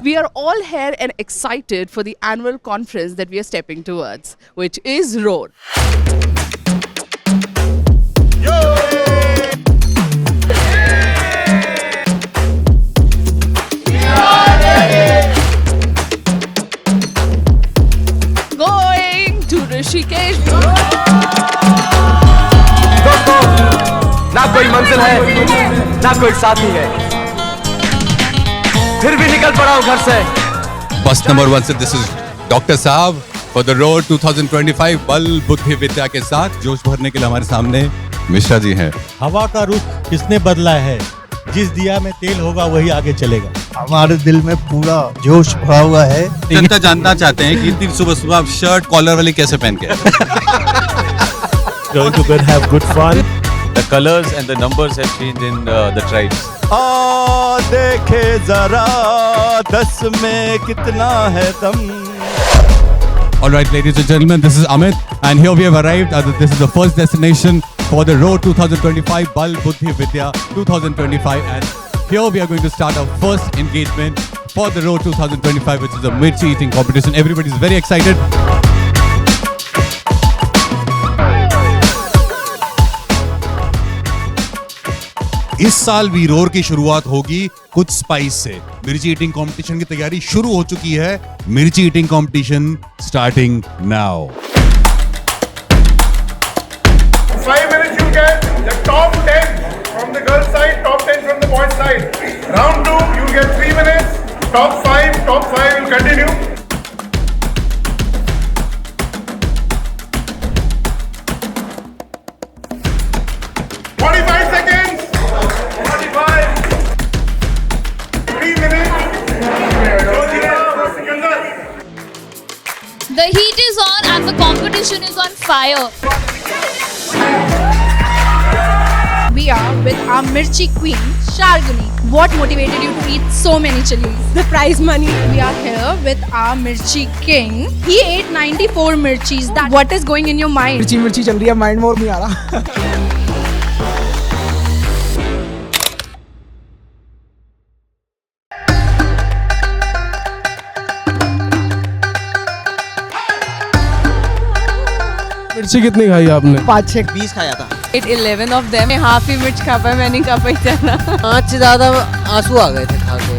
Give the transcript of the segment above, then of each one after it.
We are all here and excited for the annual conference that we are stepping towards, which is Roar. Going to Rishikesh. दोस्तों, ना कोई मंजिल है, ना कोई साथी है, फिर भी निकल पड़ा हूँ घर से। बस नंबर 1 से दिस इज डॉक्टर साहब फॉर द रोड 2025 बल बुद्धि विद्या के साथ जोश भरने के लिए हमारे सामने मिश्रा जी हैं। हवा का रुख किसने बदला है? जिस दिया में तेल होगा वही आगे चलेगा। हमारे दिल में पूरा जोश भरा हुआ है। जनता जानना चाहते हैं कि इतनी सुबह सुबह आप शर्ट कॉलर वाली कैसे पहन के Going to good have good fun. The colors and the numbers have changed in the tribes. देखे जरा 10 में कितना है दम। All right, ladies and gentlemen, this is Amit, and here we have arrived. This is the first destination for the Road 2025 Bal Buddhi Vidya 2025, and here we are going to start our first engagement for the Road 2025, which is a mirchi eating competition. Everybody is very excited. इस साल we roar की शुरुआत होगी कुछ spice से। मिर्ची eating competition की तैयारी शुरू हो चुकी है। मिर्ची eating competition starting now. 5 minutes you get the top 10 from the girls side, top 10 from the boys side. Round 2 you get 3 minutes. Top 5 will continue. The heat is on and the competition is on fire. We are with our Mirchi queen, Sharguni. What motivated you to eat so many chilies? The prize money. We are here with our Mirchi king. He ate 94 mirchis. What is going in your mind? मिर्ची चल रही है, mind में और नहीं आ रहा। मिर्ची कितनी खाई आपने? 5-6 20 खाया था। 11 of them. हाफ ही मिर्च खा पाया, मैं नहीं खा पाई था। 5 से ज्यादा आंसू आ गए थे खा के।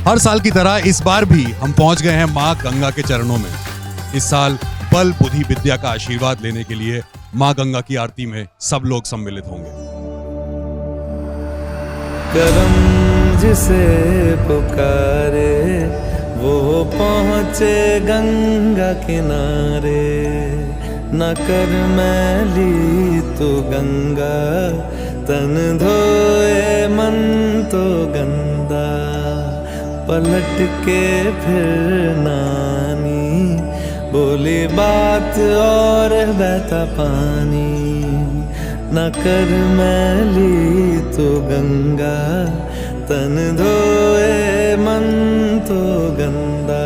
हर साल की तरह इस बार भी हम पहुंच गए हैं मां गंगा के चरणों में। इस साल बल बुद्धि विद्या का आशीर्वाद लेने के लिए मां गंगा की आरती में सब लोग सम्मिलित होंगे। करम जिसे पुकारे वो पहुँचे गंगा किनारे। न कर मैली तो गंगा तन धोए मन तो गंदा। पलट के फिर नानी बोली बात और बहता पानी। न कर मैली तो गंगा तन धोए मन तो गंदा।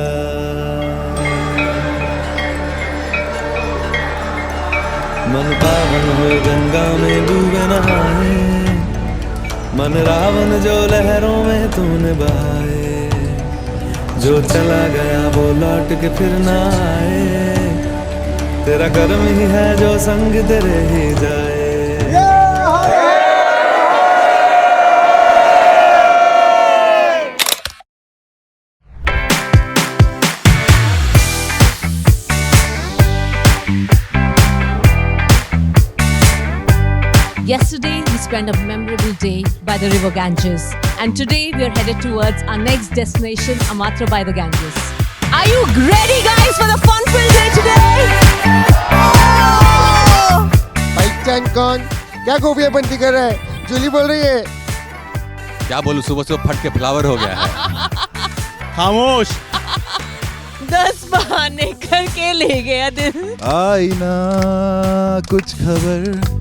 मन पावन हो गंगा में डूबे नहाए। मन रावण जो लहरों में तूने बहाए। जो चला गया वो लौट के फिर ना आए। तेरा कर्म ही है जो संग तेरे ही जाए। Yesterday, we spent a memorable day by the river Ganges. And today, we are headed towards our next destination, Amatra by the Ganges. Are you ready, guys, for the fun-filled day today? Bike chain कौन क्या खूबियां बनती कर रहा है? जूली बोल रही है। क्या बोलूं, सुबह सुबह फट के फ्लावर हो गया है। खामोश। 10 बहाने करके ले गया दिल। आई ना कुछ खबर।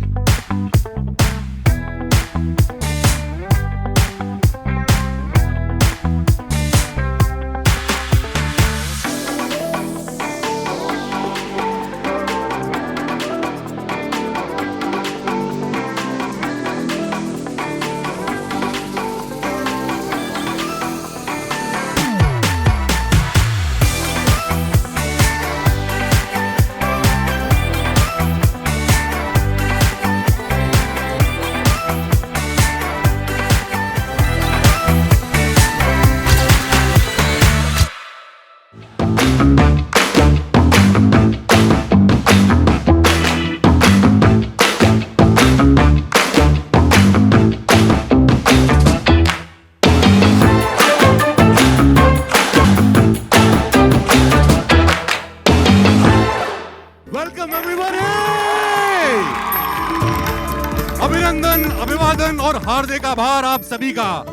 अभिवादन और हार्दिक आभार आप सभी का।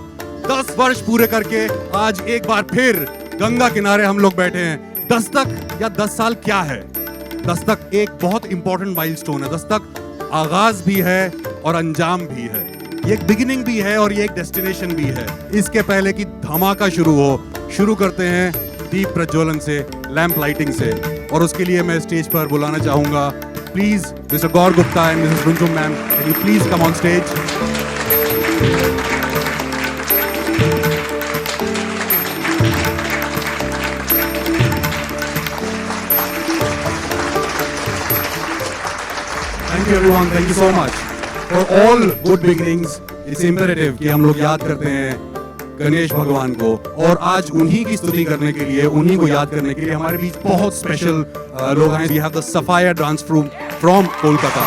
10 वर्ष पूरे करके आज एक बार फिर गंगा किनारे हम लोग बैठे हैं। दस्तक या 10 साल क्या है? दस्तक एक बहुत इंपॉर्टेंट माइलस्टोन है। दस्तक आगाज भी है और अंजाम भी है। ये एक बिगिनिंग भी है और ये एक डेस्टिनेशन भी है। इसके पहले कि धमाका शुरू करते हैं दीप प्रज्वलन से, लैंप लाइटिंग से। और उसके लिए मैं स्टेज पर बुलाना चाहूंगा please Mr Gaur Gupta and Mrs Runjum ma'am, can you please come on stage. Thank you everyone, thank you so much. For all good beginnings, it's imperative कि हम लोग याद करते हैं गणेश भगवान को। और आज उन्हीं की स्तुति करने के लिए, उन्हीं को याद करने के लिए हमारे बीच बहुत स्पेशल लोग हैं। We have the Sapphire Dance Troupe from Kolkata.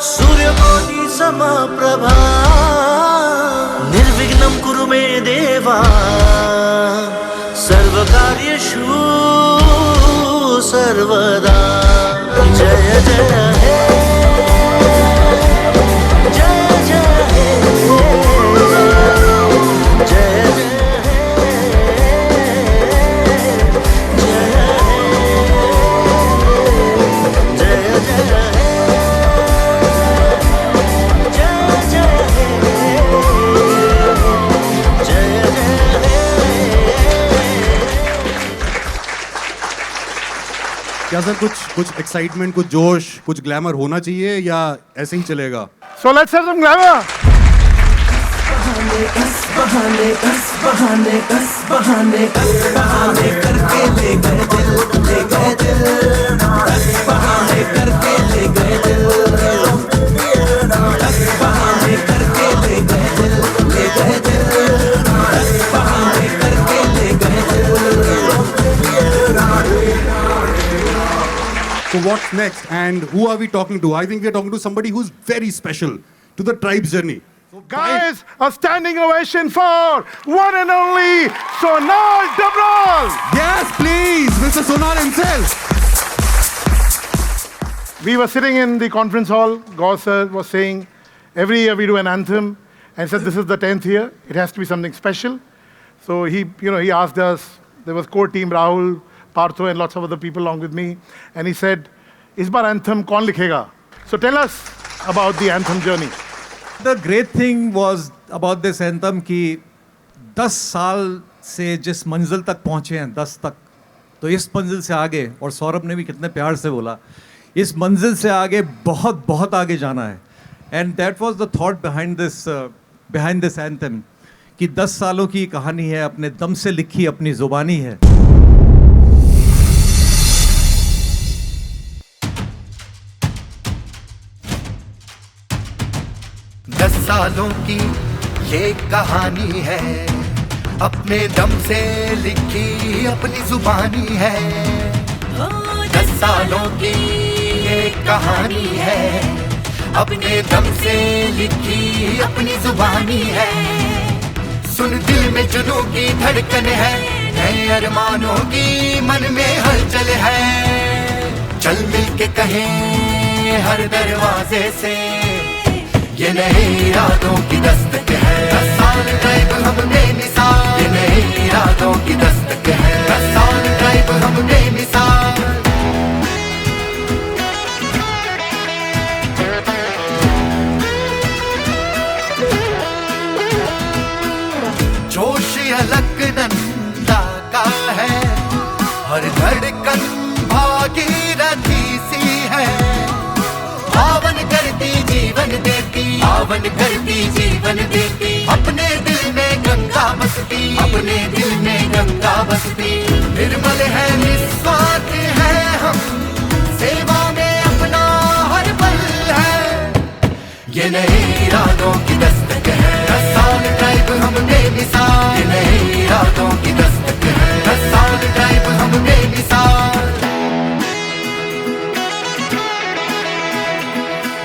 सूर्यकोटि समप्रभा निर्विघ्नं कुरु मे देवा सर्वकार्येषु सर्वदा। जय जय हे, जय जय हे, जय जय क्या सर कुछ एक्साइटमेंट, कुछ जोश, कुछ ग्लैमर होना चाहिए या ऐसे ही चलेगा? So let's have some glamour. करके ले गए दिल, करके ले गए दिल, करके ले गए दिल, करके ले गए दिल। So what's next and who are we talking to? I think we are talking to somebody who's very special to the tribe's journey. So Guys, a standing ovation for one and only Sonal Dabral. Yes, please, Mr. Sonal himself. We were sitting in the conference hall. Gaur sir was saying, every year we do an anthem, and said this is the 10th year. It has to be something special. So he asked us. There was core team Rahul, Partho, and lots of other people along with me, and he said, "Is bar anthem kaun likhega?" So tell us about the anthem journey. The great thing was about this anthem कि 10 साल से जिस मंजिल तक पहुँचे हैं, 10 तक, तो इस मंजिल से आगे, और सौरभ ने भी कितने प्यार से बोला, इस मंजिल से आगे बहुत बहुत आगे जाना है। And that was the thought behind this anthem कि 10 सालों की कहानी है, अपने दम से लिखी अपनी जुबानी है। 10 सालों की ये कहानी है, अपने दम से लिखी अपनी जुबानी है। 10 सालों की ये कहानी है, अपने दम से लिखी अपनी जुबानी है। सुन दिल में जुनून की धड़कन है, नए अरमानों की मन में हलचल है। चल मिल के कहें हर दरवाजे से, ये नए इरादों की दस्तक है। 10 साल ड्राइव हमने मिसाल, ये नए इरादों की दस्तक है। 10 साल ड्राइव हमने मिसाल। जोश अलकनंदा का है, हर धड़कन भागीरथी सी है। पावन करती जीवन देती, पावन करती जीवन देती। अपने दिल में गंगा बसती, अपने दिल में गंगा बसती। निर्मल है निस्वार्थ है हम, सेवा में अपना हर पल है। ये नए इरादों की दस्तक है। 10 साल ड्राइव हमने मिसाल, ये नए इरादों की दस्तक है। 10 साल ड्राइव हमने मिसाल।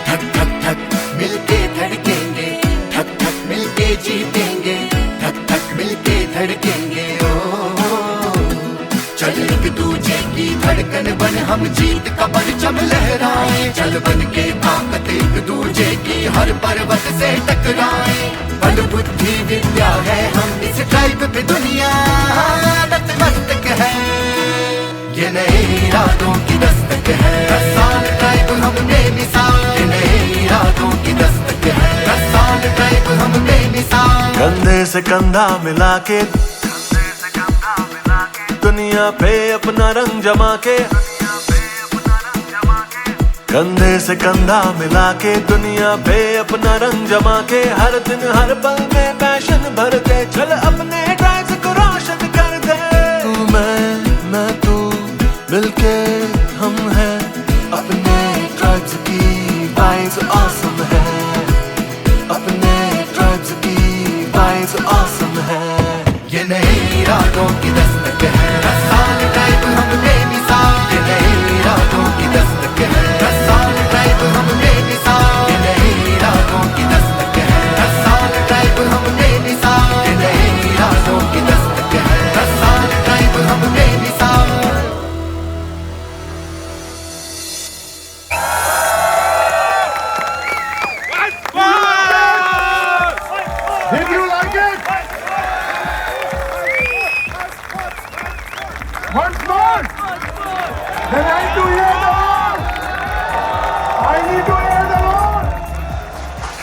धक धक धक मिलके धड़केंगे, धक धक मिलके जीतेंगे, धक धक मिलके धड़केंगे। ओ चल एक दूजे की धड़कन बन हम जीत का परचम लहराए चल बन के ताकत एक दूजे की हर पर्वत से टकराए बल बुद्धि विद्या है हम इस ट्राइब पे दुनिया नतमस्तक है ये नए इरादों की दस्तक है 10 साल ट्राइब हमने मिसाल ये नए इरादों की दस्तक है 10 साल ट्राइब हमने मिसाल कंधे से कंधा मिला के दुनिया पे अपना रंग जमा के कंधे से कंधा मिला के दुनिया पे अपना रंग जमा के हर दिन हर पल में पैशन भर दे चल अपने ड्राइव को रोशन कर दे तू मैं तू मिलके हम हैं अपने ड्राइव्स की वाइब्स ऑसम है अपने ड्राइव्स की वाइब्स ऑसम है ये नए इरादों की दस्तक है 10 साल ड्राइव हमने मिसाल ये नए इरादों की दस्तक है 10 साल ड्राइव हमने मिसाल ये नए इरादों की दस्तक है 10 साल ड्राइव हमने मिसाल ये नए इरादों की दस्तक है 10 साल ड्राइव हमने मिसाल Did you like it? Once more. Then I need to hear the Lord. I need to hear the Lord.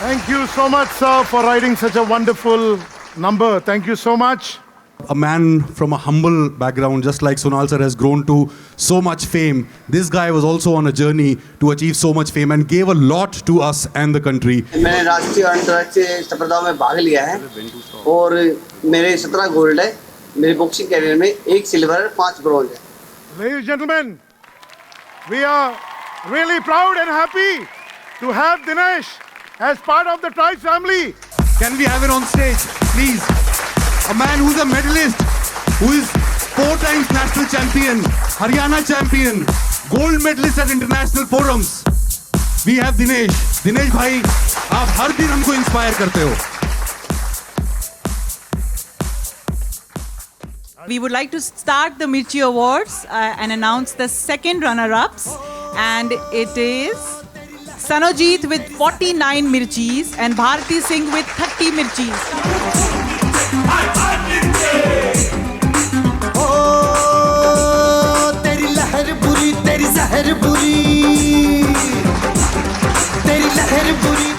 Thank you so much, sir, for writing such a wonderful number. Thank you so much. A man from a humble background, just like Sonal sir has grown to so much fame. This guy was also on a journey to achieve so much fame and gave a lot to us and the country. मैंने राष्ट्रीय और अंतर्राष्ट्रीय स्पर्धाओं में भाग लिया है और मेरे 17 गोल्ड है मेरे बॉक्सिंग कैरियर में 1 सिल्वर 5 ब्रॉन्ज है Ladies and gentlemen, we are really proud and happy to have Dinesh as part of the Tribe family. Can we have it on stage, please? A man who's a medalist, who is 4 times national champion, Haryana champion, gold medalist at international forums. We have Dinesh. Dinesh भाई, आप हर दिन हमको inspire करते हो. We would like to start the Mirchi Awards and announce the second runner-ups. And it is Sanojit with 49 Mirchis and Bharati Singh with 30 Mirchis. तेरी लहर बुरी तेरी जहर बुरी तेरी लहर बुरी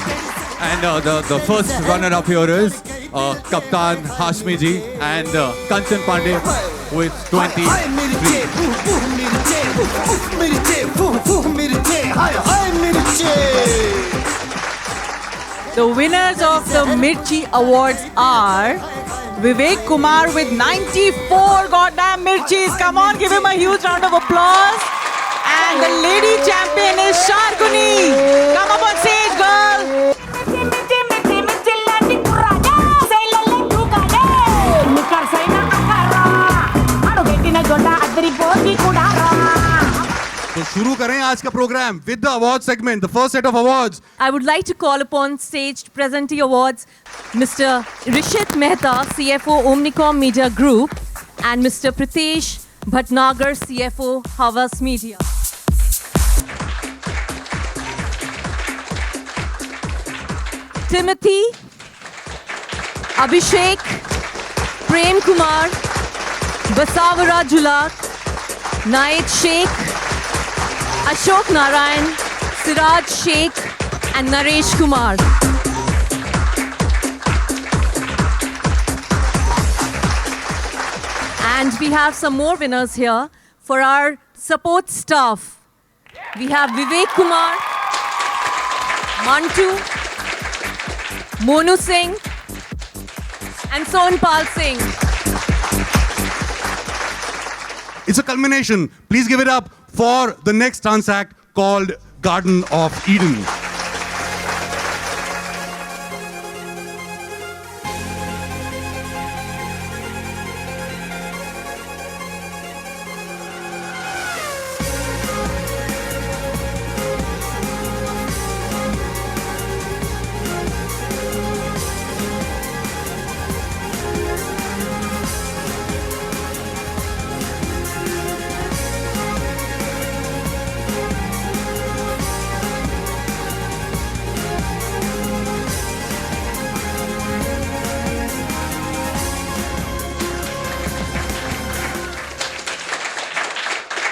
And the first runner-up here is Kaptan Hashmi ji and Kanchan Pandey with 23. The winners of the Mirchi Awards are Vivek Kumar with 94 goddamn Mirchis. Come on, give him a huge round of applause. And the lady champion is Sharguni. Come up on stage, girl. तो शुरू करें आज का programme with the award segment, the first set of awards. I would like to call upon stage to present the awards Mr. Rishit Mehta, CFO Omnicom Media Group, and Mr. Pritesh Bhatnagar, CFO Havas Media. Timothy, Abhishek, Prem Kumar, Basavara Julak, Naid Sheikh, Ashok Narayan, Siraj Sheikh, and Naresh Kumar. And we have some more winners here for our support staff. We have Vivek Kumar, Mantu, Monu Singh, and Sonpal Singh. It's a culmination. Please give it up for the next dance act called Garden of Eden.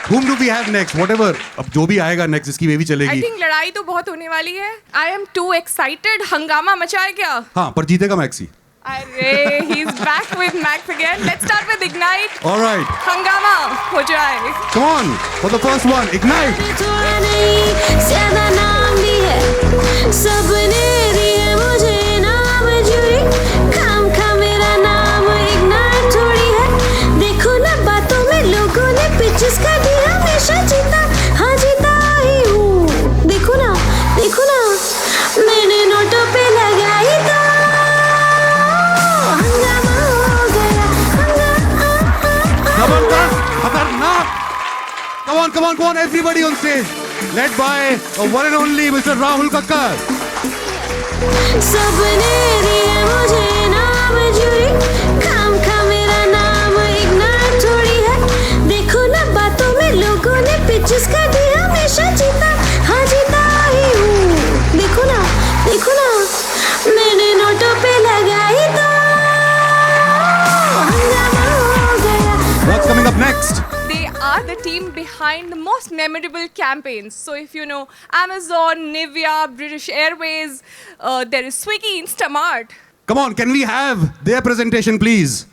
Whom do we have next? Whatever. अब जो भी आएगा next, जिसकी वे भी I चलेगी. think लड़ाई तो बहुत होने वाली है. I am too excited. हंगामा मचाए क्या? हाँ, पर जीतेगा मैक्सी. अरे, he's back with Max again. Let's start with Ignite. All right. हंगामा हो जाए. Come on for the first one. Ignite. ज़्यादा नाम भी है, सबने दिए मुझे नाम जुड़ी, काम का मेरा नाम Ignite थोड़ी है. देखो ना बातों में लोगों ने पिचेस का दिया, हमेशा जीता, हाँ जीता ही हूँ. देखो ना, मैंने नोटों पे लगाई तो हंगामा हो गया. जबरदस्त, खतरनाक. Come on, everybody on stage. Led by the one and only Mr. Rahul Kakkar. सबने दिए मुझे नाम जुड़ी, काम का मेरा नाम Ignite थोड़ी है. देखो ना बातों में लोगों ने पिचेस का दिया, हमेशा जीता, हाँ जीता ही हूँ. देखो ना, मैंने नोटों पे लगाई तो हंगामा हो गया. What's coming up next? They are the team behind the most memorable campaigns. So if you know Amazon, Nivea, British Airways, there is Swiggy, Instamart. Come on, can we have their presentation, please?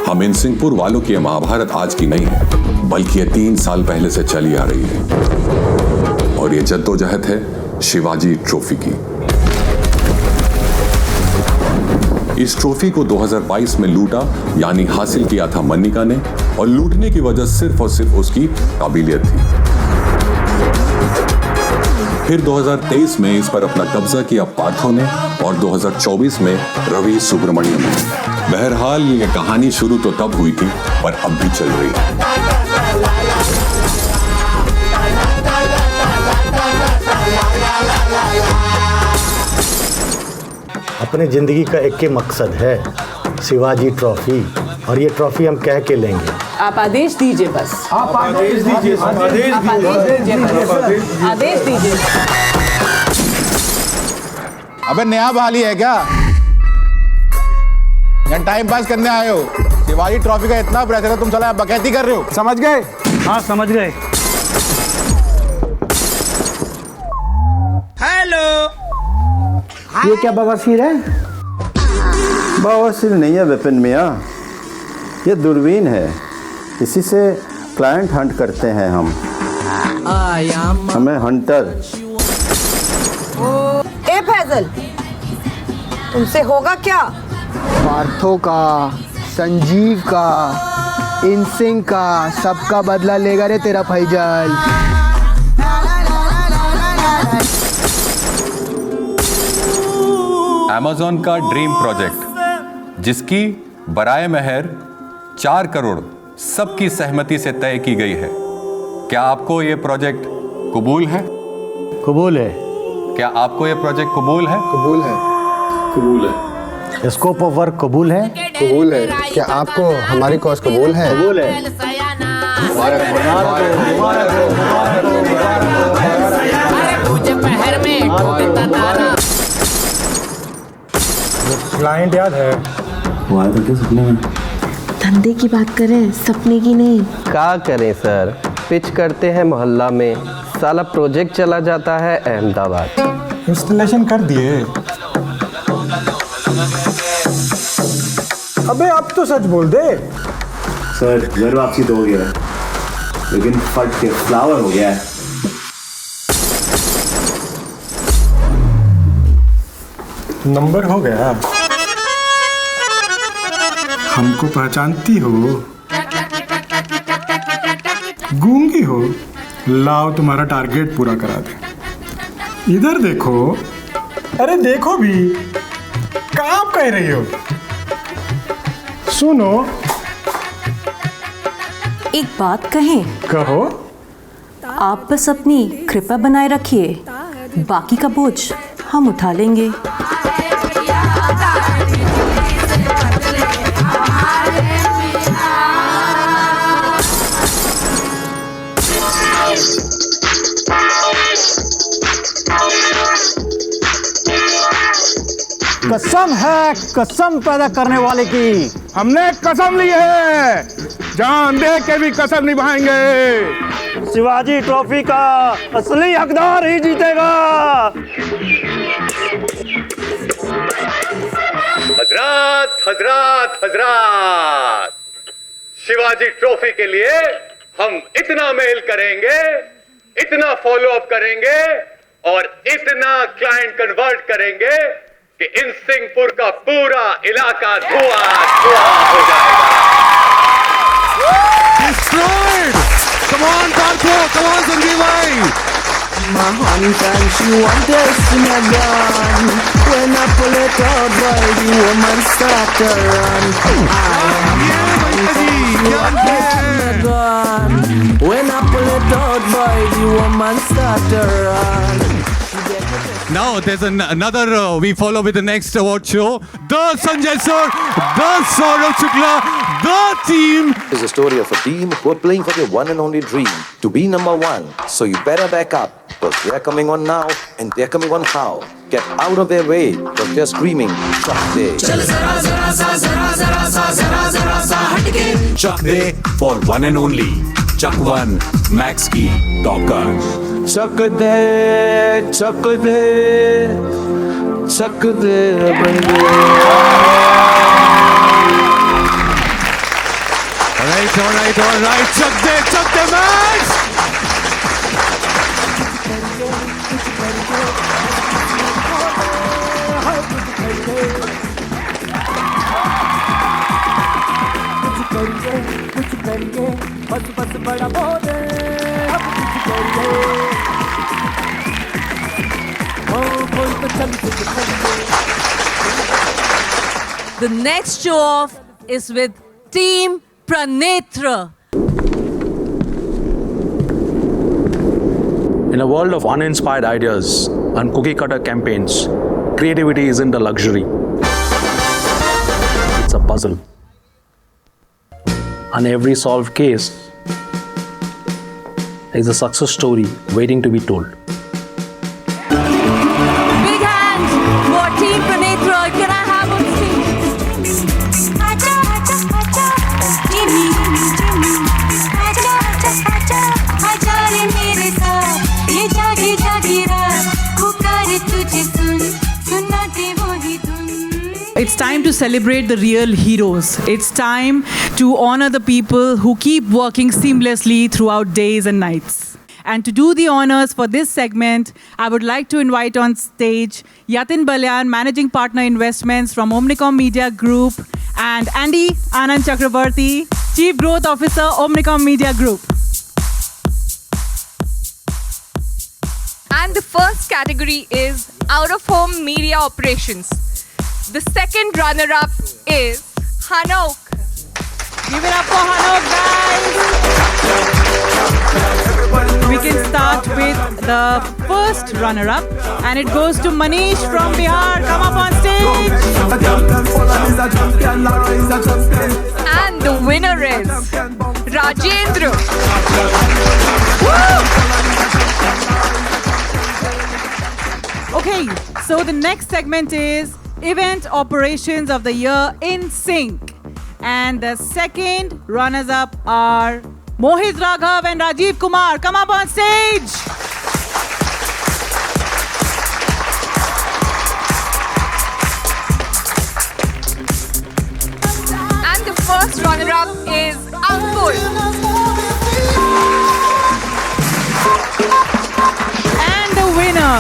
हम इन सिंहपुर वालों की ये महाभारत आज की नहीं है, बल्कि ये 3 साल पहले से चली आ रही है. और ये जद्दोजहद है शिवाजी ट्रॉफी की. इस ट्रॉफी को 2022 में लूटा, यानी हासिल किया था मन्निका ने, और लूटने की वजह सिर्फ और सिर्फ उसकी काबिलियत थी. फिर 2023 में इस पर अपना कब्जा किया पार्थो ने, और 2024 में रवि सुब्रमण्यम ने. बहरहाल ये कहानी शुरू तो तब हुई थी, पर अब भी चल रही है. अपने जिंदगी का एक ही मकसद है, शिवाजी ट्रॉफी, और ये ट्रॉफी हम कह के लेंगे. आप आदेश दीजिए बस. आप आदेश दीजिए. आदेश दीजिए. अबे नया बहाली है क्या? यहाँ टाइम पास करने आए हो? शिवाजी ट्रॉफी का इतना प्रेशर है, तुम साला बकैती कर रहे हो. समझ गए? हाँ समझ गए. हेलो. ये क्या बवासीर है? बवासीर नहीं है विपिन मियाँ, ये दूरबीन है. इसी से क्लाइंट हंट करते हैं हम. हमें हंटर. ए फैजल, तुमसे होगा क्या? पार्थो का, संजीव का, इनसिंह का, सबका बदला लेगा रे तेरा फैजल. अमेज़न का ड्रीम प्रोजेक्ट, जिसकी बराए महर 4 करोड़ सबकी सहमति से तय की गई है. क्या आपको ये प्रोजेक्ट कबूल है? कबूल है. क्या आपको ये प्रोजेक्ट कबूल है? कबूल है. कबूल है. स्कोप ऑफ वर्क कबूल है. कबूल है. क्या आपको हमारी कॉज कबूल है? कबूल है. क्लाइंट याद है? वो आया था क्या सपने में? धंधे की बात करें, सपने की नहीं. क्या करें सर, पिच करते हैं मोहल्ला में, साला प्रोजेक्ट चला जाता है अहमदाबाद. इंस्टॉलेशन कर दिए. अबे अब तो सच बोल दे. सर घर वापसी तो हो गया है, लेकिन फट के फ्लावर हो गया है. नंबर हो गया. हमको पहचानती हो? गूंगी हो? लाओ तुम्हारा टारगेट पूरा करा दे. इधर देखो. अरे देखो भी, कहाँ आप कह रही हो? सुनो, एक बात कहें? कहो. आप बस अपनी कृपा बनाए रखिए, बाकी का बोझ हम उठा लेंगे. कसम है कसम पैदा करने वाले की, हमने कसम ली है, जान दे के भी कसम निभाएंगे। शिवाजी ट्रॉफी का असली हकदार ही जीतेगा। हजरात हजरात हजरात, शिवाजी ट्रॉफी के लिए हम इतना मेल करेंगे, इतना फॉलो अप करेंगे और इतना क्लाइंट कन्वर्ट करेंगे कि इन सिंहपुर का पूरा इलाका धुआं धुआं हो जाएगा। Destroyed! Come on, Darko! Come on, Sanjeev bhai! My honey and she want testing again. When I pull it out, boy, the woman start to run. When I pull it out, boy, the woman start to run. Now there's another, we follow with the next award show. The Sanjay Sir, the Saurabh Shukla, the team. It's a story of a team who are playing for their one and only dream, to be number one. So you better back up, because they're coming on now and they're coming on how. Get out of their way, because they're screaming, Chak De. Chak De for one and only Chak One Max की talker. Chak De, Chak De, Chak De, baby. All right, Chak De, Max! The next show off is with Team Pranetra. In a world of uninspired ideas and cookie-cutter campaigns, creativity isn't a luxury. It's a puzzle. And every solved case is a success story waiting to be told. Big hand for Team Pranetra. Can I have on It's time to celebrate the real heroes. It's time to honor the people who keep working seamlessly throughout days and nights. And to do the honors for this segment, I would like to invite on stage Yatin Balyan, Managing Partner Investments from Omnicom Media Group, and Andy Anand Chakrabarti, Chief Growth Officer, Omnicom Media Group. And the first category is out-of-home media operations. The second runner-up is Hanok. Give it up for Hanok, guys. We can start with the first runner-up, and it goes to Manish from Bihar. Come up on stage. And the winner is Rajendra. Okay, so the next segment is Event Operations of the Year in Sync. And the second runners-up are Mohit Raghav and Rajiv Kumar. Come up on stage. And the first runner-up is Ankur. And the winner,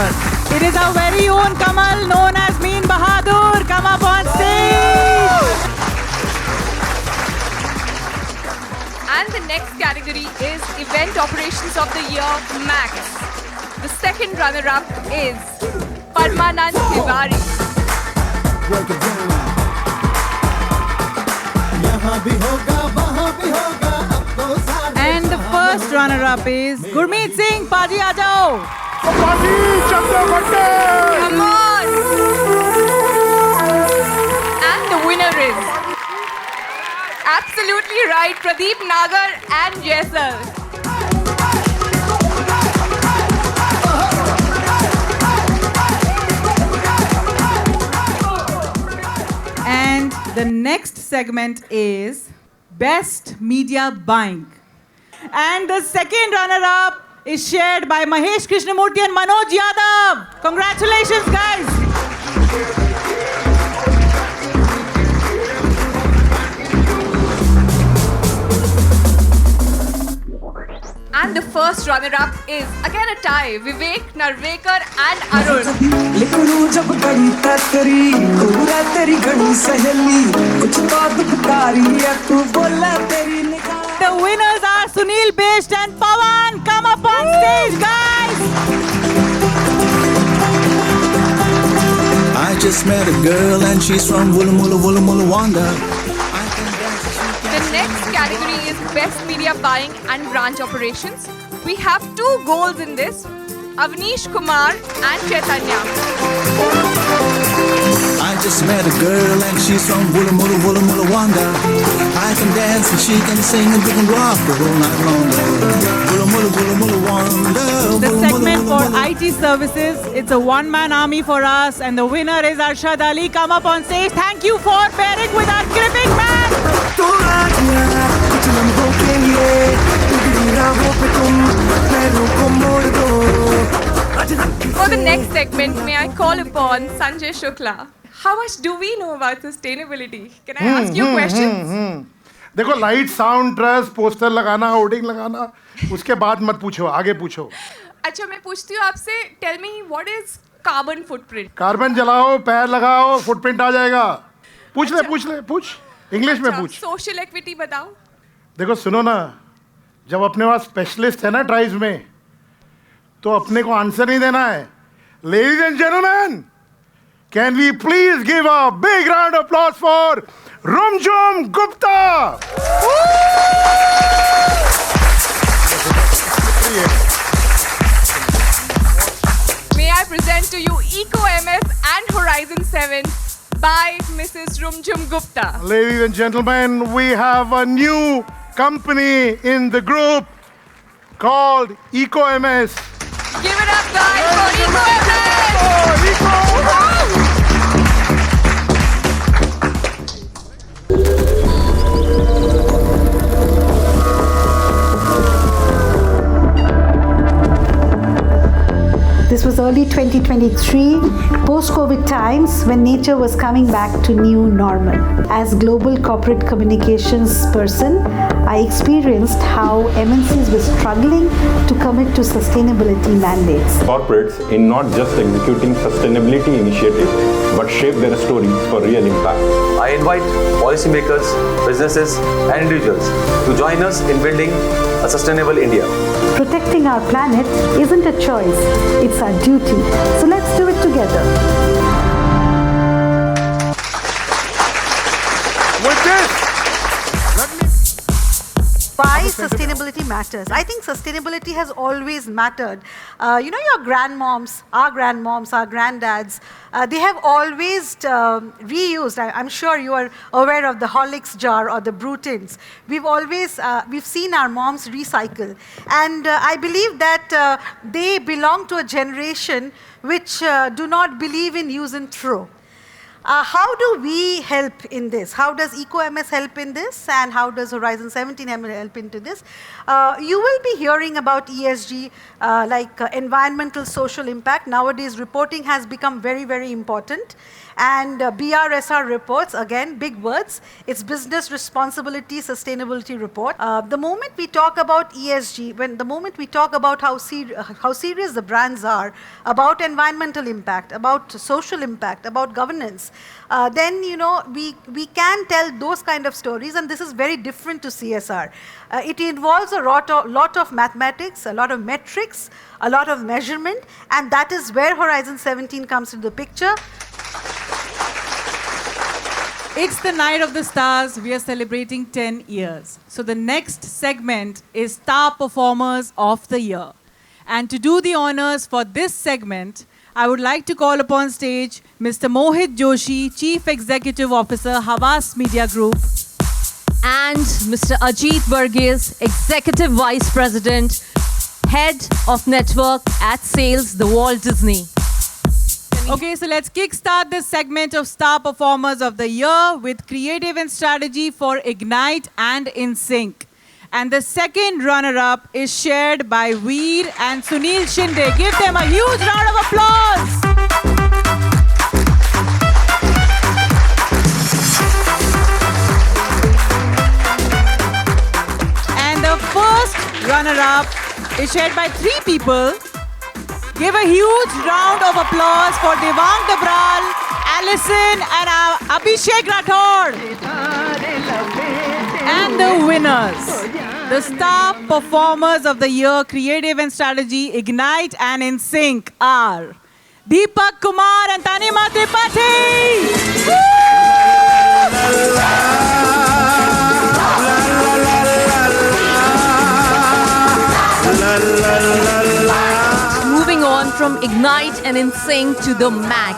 it is our very own Kamal, known as Meen Bahadur. Come up on stage. And the next category is Event Operations of the Year Max. The second runner-up is Parmanand Tiwari. And the first runner-up is Gurmeet Singh. Paji, aa jao. Come on! And the winner is absolutely right, Pradeep Nagar and Jaisal. And the next segment is Best Media Buying. And the second runner-up is shared by Mahesh Krishnamurthy and Manoj Yadav. Congratulations, guys. And the first runner-up is again a tie, Vivek, Narvekar and Arun. The winners are Sunil Bisht and Pawan. Come up on stage, guys. I just met a girl and she's from Woola Moola Woola Moola Wanda. The next category is Best Media Buying and Branch Operations. We have 2 goals in this, Avnish Kumar and Chaitanya. I just met a girl and she's from Woola Moola Woola Moola Wanda. I can dance and she can sing and we can rock the whole night long. Woola Moola Woola Moola Wanda. The segment for IT services, it's a one-man army for us, and the winner is Arshad Ali. Come up on stage. Thank you for bearing with our gripping man. For the next segment, may I call upon Sanjay Shukla. How much do we know about sustainability? Can I ask you questions? देखो light sound dress poster लगाना hoarding लगाना उसके बाद मत पूछो आगे पूछो अच्छा मैं पूछती हूँ आपसे tell me what is carbon footprint carbon जलाओ पैर लगाओ फुटप्रिंट आ जाएगा पूछ ले पूछ इंग्लिश में पूछ सोशल इक्विटी बताओ देखो सुनो ना जब अपने पास स्पेशलिस्ट है ना ट्राइब्स में तो अपने को आंसर नहीं देना है ladies and gentleman can we please give a big round of applause for Rumjum Gupta. May I present to you EcoMS and Horizon 7 by Mrs. Rumjum Gupta. Ladies and gentlemen, we have a new company in the group called EcoMS. Give it up, guys, for EcoMS. Eco. This was early 2023, post-COVID times when nature was coming back to new normal. As global corporate communications person, I experienced how MNCs were struggling to commit to sustainability mandates. Corporates in not just executing sustainability initiatives, but shape their stories for real impact. I invite policymakers, businesses, and individuals to join us in building a sustainable India. Protecting our planet isn't a choice, it's our duty. So let's do it together. With this, why sustainability matters. I think sustainability has always mattered. Your grandmoms, our granddads, they have always reused. I'm sure you are aware of the Horlicks jar or the Brutins. We've seen our moms recycle. And I believe that they belong to a generation which do not believe in use and throw. How do we help in this? How does EcoMS help in this? And how does Horizon 17 help into this? You will be hearing about ESG, like environmental social impact. Nowadays, reporting has become very, very important. And BRSR reports, again, big words. It's Business Responsibility Sustainability Report. The moment we talk about ESG, the moment we talk about how serious the brands are, about environmental impact, about social impact, about governance, then, we can tell those kind of stories, and this is very different to CSR. It involves a lot of mathematics, a lot of metrics, a lot of measurement, and that is where Horizon 17 comes into the picture. It's the Night of the Stars. We are celebrating 10 years. So the next segment is Star Performers of the Year. And to do the honors for this segment, I would like to call upon stage Mr. Mohit Joshi, Chief Executive Officer, Havas Media Group. And Mr. Ajit Burgess, Executive Vice President, Head of Network at Sales, The Walt Disney. Okay, so let's kickstart this segment of Star Performers of the Year with Creative and Strategy for Ignite and InSync. And the second runner-up is shared by Veer and Sunil Shinde. Give them a huge round of applause. And the first runner-up is shared by 3 people. Give a huge round of applause for Devang Dabral, Allison and Abhishek Rathod. And the winners, the Star Performers of the Year, Creative and Strategy, Ignite and InSync are Deepak Kumar and Tanima Tripathi. Moving on from Ignite and InSync to the Max.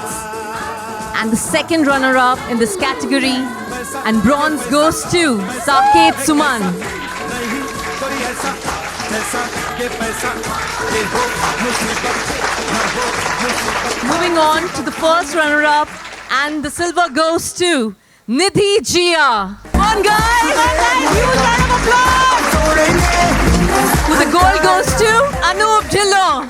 And the second runner-up in this category, and bronze goes to Saket Suman. Moving on to the first runner-up, and the silver goes to Nidhi Jia. Come on guys! Huge round of applause! Who the gold goes to Anoop Dhillon.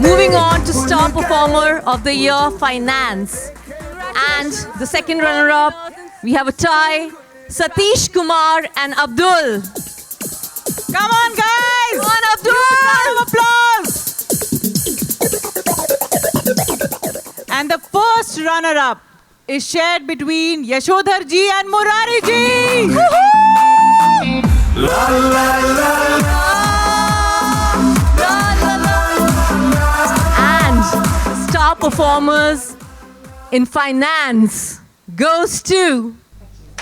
Moving on to Star Performer of the Year, Finance. And the second runner-up, we have a tie, Satish Kumar and Abdul. Come on guys! Come on Abdul! Round of applause! And the first runner-up is shared between Yashodhar ji and Murari ji. La la la la. And Star Performers in Finance goes to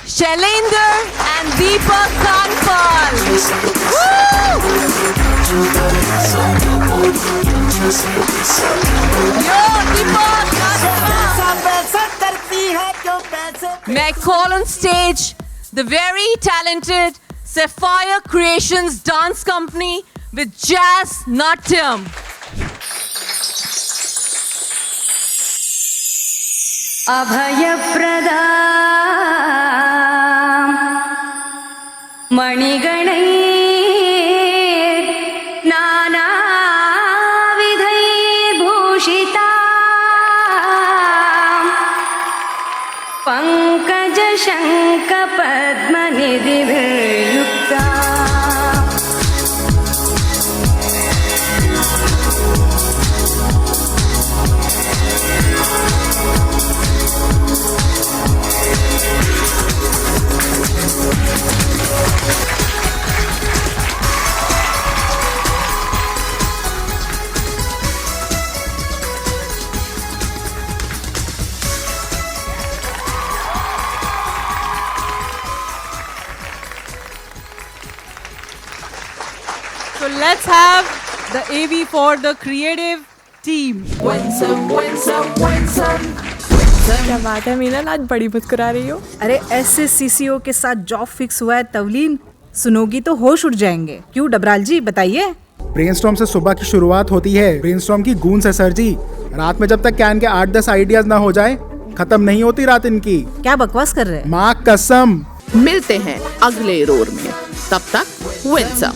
Shailender and Deepak Kanpal. Yo, Deepak May I call on stage the very talented Sapphire Creations Dance Company with Jazz Natyam. अभयप्रदा मणिगणैर् नानाविधैर्भूषिता पङ्कजशङ्खपद्मनिधिभिर्युक्ता So let's have the AV for the creative team. क्या बात है मीनल, आज बड़ी मुस्कुरा रही हो। अरे ऐसे सीसीओ के साथ जॉब फिक्स हुआ है तवलीन, सुनोगी तो होश उड़ जाएंगे। क्यों डबराल जी बताइए। ब्रेनस्टॉर्म से सुबह की शुरुआत होती है। ब्रेनस्टॉर्म की गूंज है सर जी। रात में जब तक कैन के 8-10 आइडियाज ना हो जाए खत्म नहीं होती रात इनकी। क्या बकवास कर रहे हैं? माँ कसम। मिलते हैं अगले रोर में, तब तक विंसम।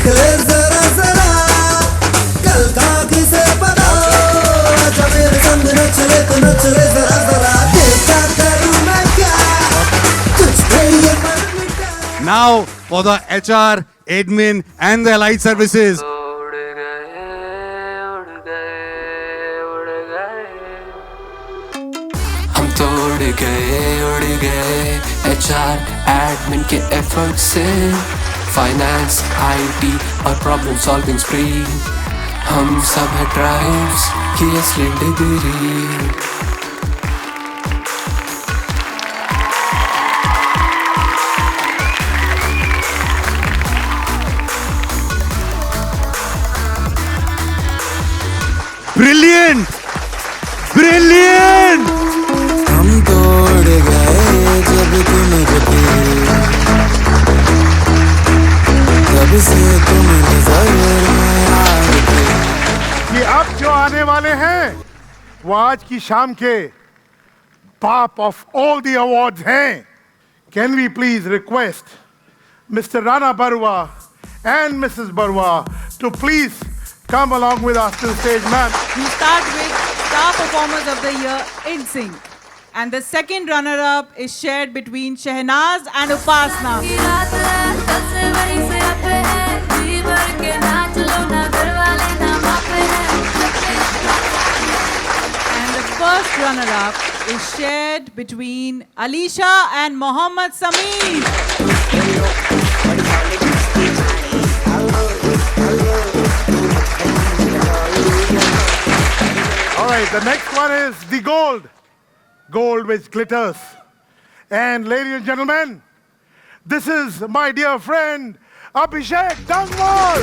जरा जरा कल का किसे पता, जब मेरे संग न चले तो न चले जरा जरा, देखा करूं मैं क्या कुछ ये मन। Now for the HR, admin and the allied services. हम तो उड़ गए HR एडमिन के एफर्ट से, फाइनेंस IT और प्रॉब्लम सॉल्विंग स्प्री, हम सब है ड्राइव्स की असली डिग्री। Brilliant! Brilliant! हम तो तुम रुके कब से तुम नजर में आए कि अब जो आने वाले हैं वो आज की शाम के बाप ऑफ ऑल द अवार्ड्स हैं. Can we please request Mr. Rana Barua and Mrs. Barua to please come along with us to the stage, ma'am. We start with Star Performers of the Year in Sync. And the second runner-up is shared between Shehnaz and Upasna. And the first runner-up is shared between Alisha and Mohammad Sameer. All right, the next one is the gold. Gold which glitters. And ladies and gentlemen, this is my dear friend Abhishek Dangwal.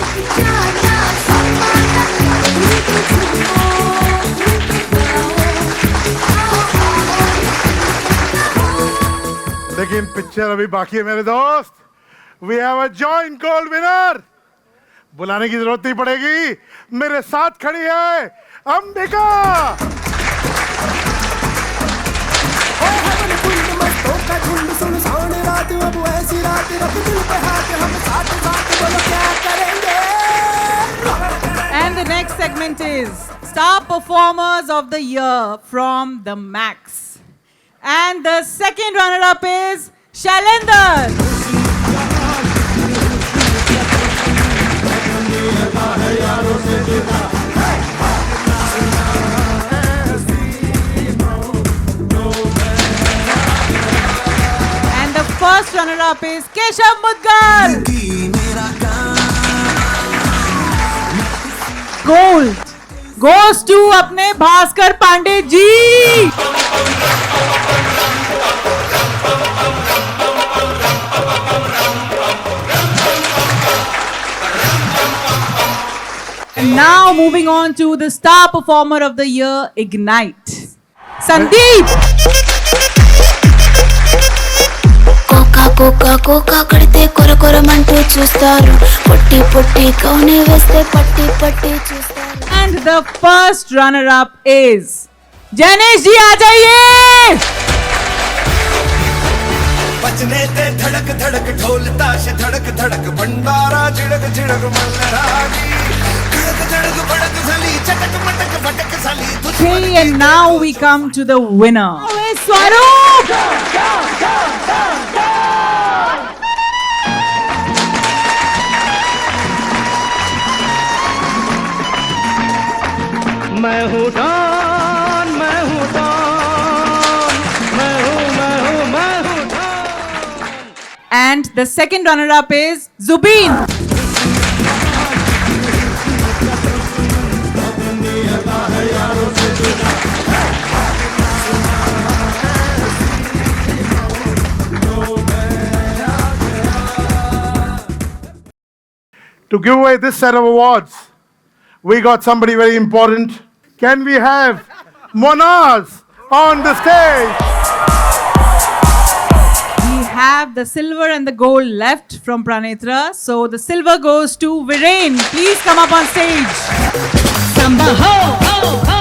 लेकिन picture अभी बाकी है मेरे दोस्त. We have a joint gold winner. बुलाने की जरूरत नहीं पड़ेगी, मेरे साथ खड़ी है Ambika. And the next segment is Star Performers of the Year from the Max. And the second runner-up is Shailendar. And the first runner-up is Keshav Mudgal. Gold goes to अपने Bhaskar Pandey ji. And now moving on to the Star Performer of the Year, Ignite. Sandeep. కోకా కోకా కడితే కొర కొర మంటూ చూస్తారు పొట్టి పొట్టి కౌనే వేస్తే పట్టి పట్టి చూస్తారు. And the first runner-up is Janesh ji, aa jaiye. बजने ते धड़क धड़क ढोल ताश धड़क धड़क भंडारा झिड़क झिड़क मल्लरागी धड़क धड़क भड़क साली चटक मटक भटक साली. Okay, and now we come to the winner. Swaroop. मैं हूँ डॉन, मैं हूँ डॉन, मैं हूँ don. And the second runner-up is Zubeen. To give away this set of awards, we got somebody very important. Can we have Monaz on the stage? We have the silver and the gold left from Pranetra. So the silver goes to Viren. Please come up on stage. Samba ho, ho, ho,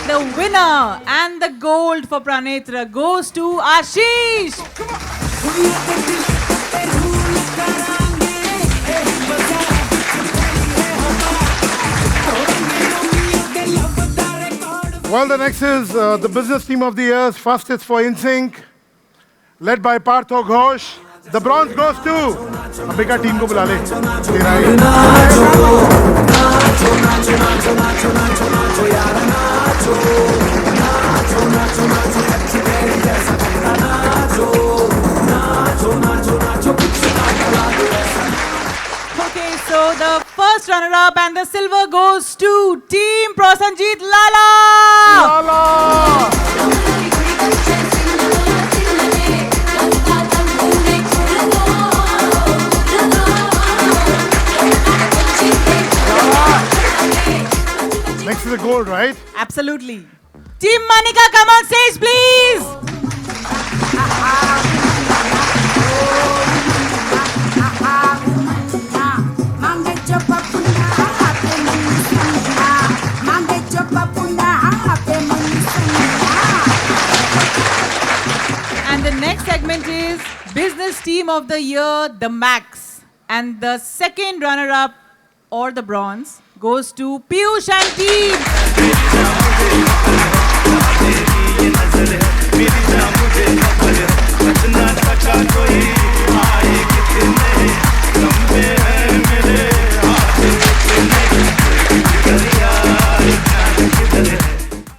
The winner and the gold for Pranetra goes to Ashish. Well, the next is the business team of the year. First is for InSync, led by Partho Ghosh. The bronze goes to Ambika team को बुला ले. तेरा ही. Okay, so the first runner-up and the silver goes to Team Prosanjit Lala. gold, right? Absolutely. Team Manika, come on stage, please. And the next segment is Business Team of the Year, the Max. And the second runner-up, or the bronze, goes to Piyush and team.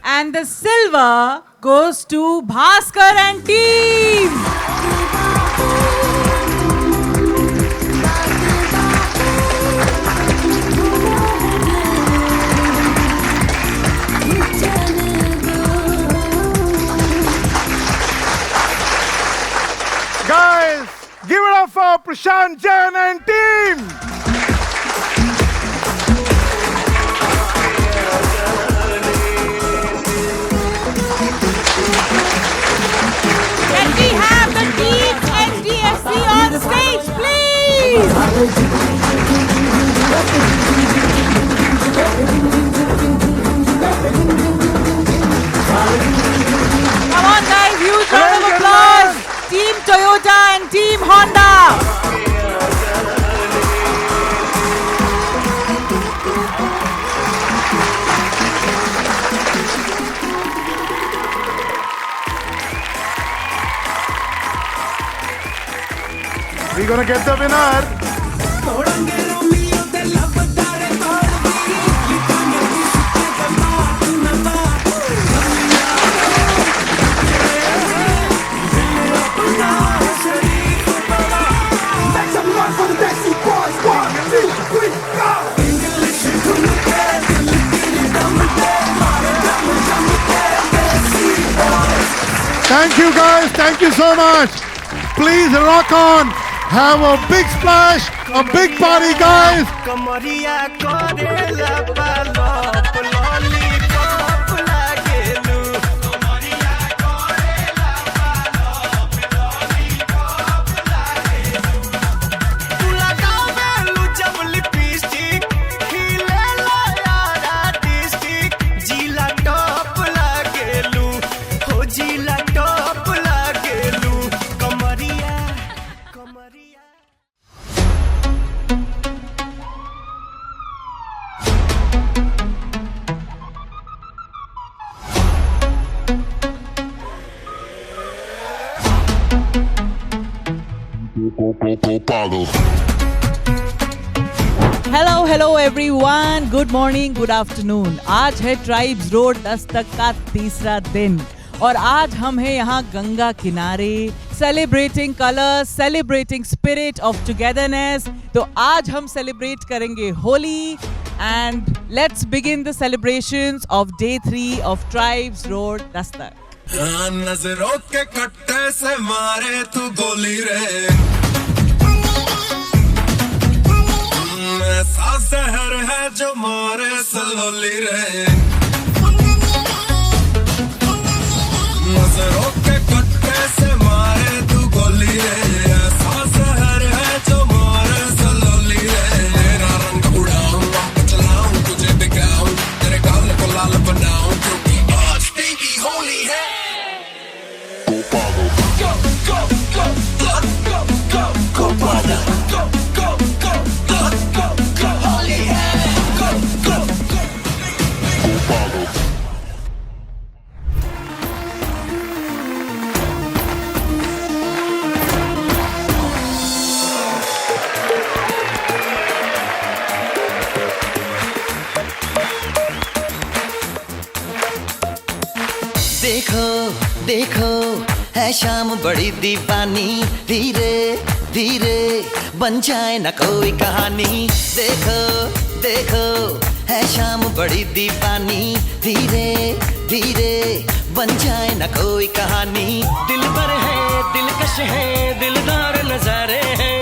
And the silver goes to Bhaskar and team. Guys, give it up for Prashant Jain and team. Can we have the team HDFC on stage, please? Come on, guys, huge round of applause. Team Toyota and Team Honda. We're gonna get the winner. Thank you guys, thank you so much. Please rock on. Have a big splash, a big party, guys. Hello everyone, good morning, good afternoon. आज है tribes road Dastak का तीसरा दिन और आज हम हैं यहाँ गंगा किनारे, celebrating colours, celebrating spirit of togetherness. तो आज हम सेलिब्रेट करेंगे Holi and let's begin the celebrations of day 3 of tribes road Dastak. नजरों के कट्टे से मारे तू गोली रे, ऐसा जहर है जो मारे सलोली रे। नजरों के कट्टे से मारे तू गोली रे, ऐसा जहर है जो मारे सलोली रे। तेरा रंग उड़ाऊं, चलाऊं, तुझे बिगाऊं, तेरे गाल को लाल बनाऊं, क्योंकि आज तेरी होली है। देखो देखो है शाम बड़ी दीवानी, धीरे धीरे बन जाए न कोई कहानी। देखो देखो है शाम बड़ी दीवानी, धीरे धीरे बन जाए न कोई कहानी। दिल पर है, दिलकश है, दिलदार नजारे हैं,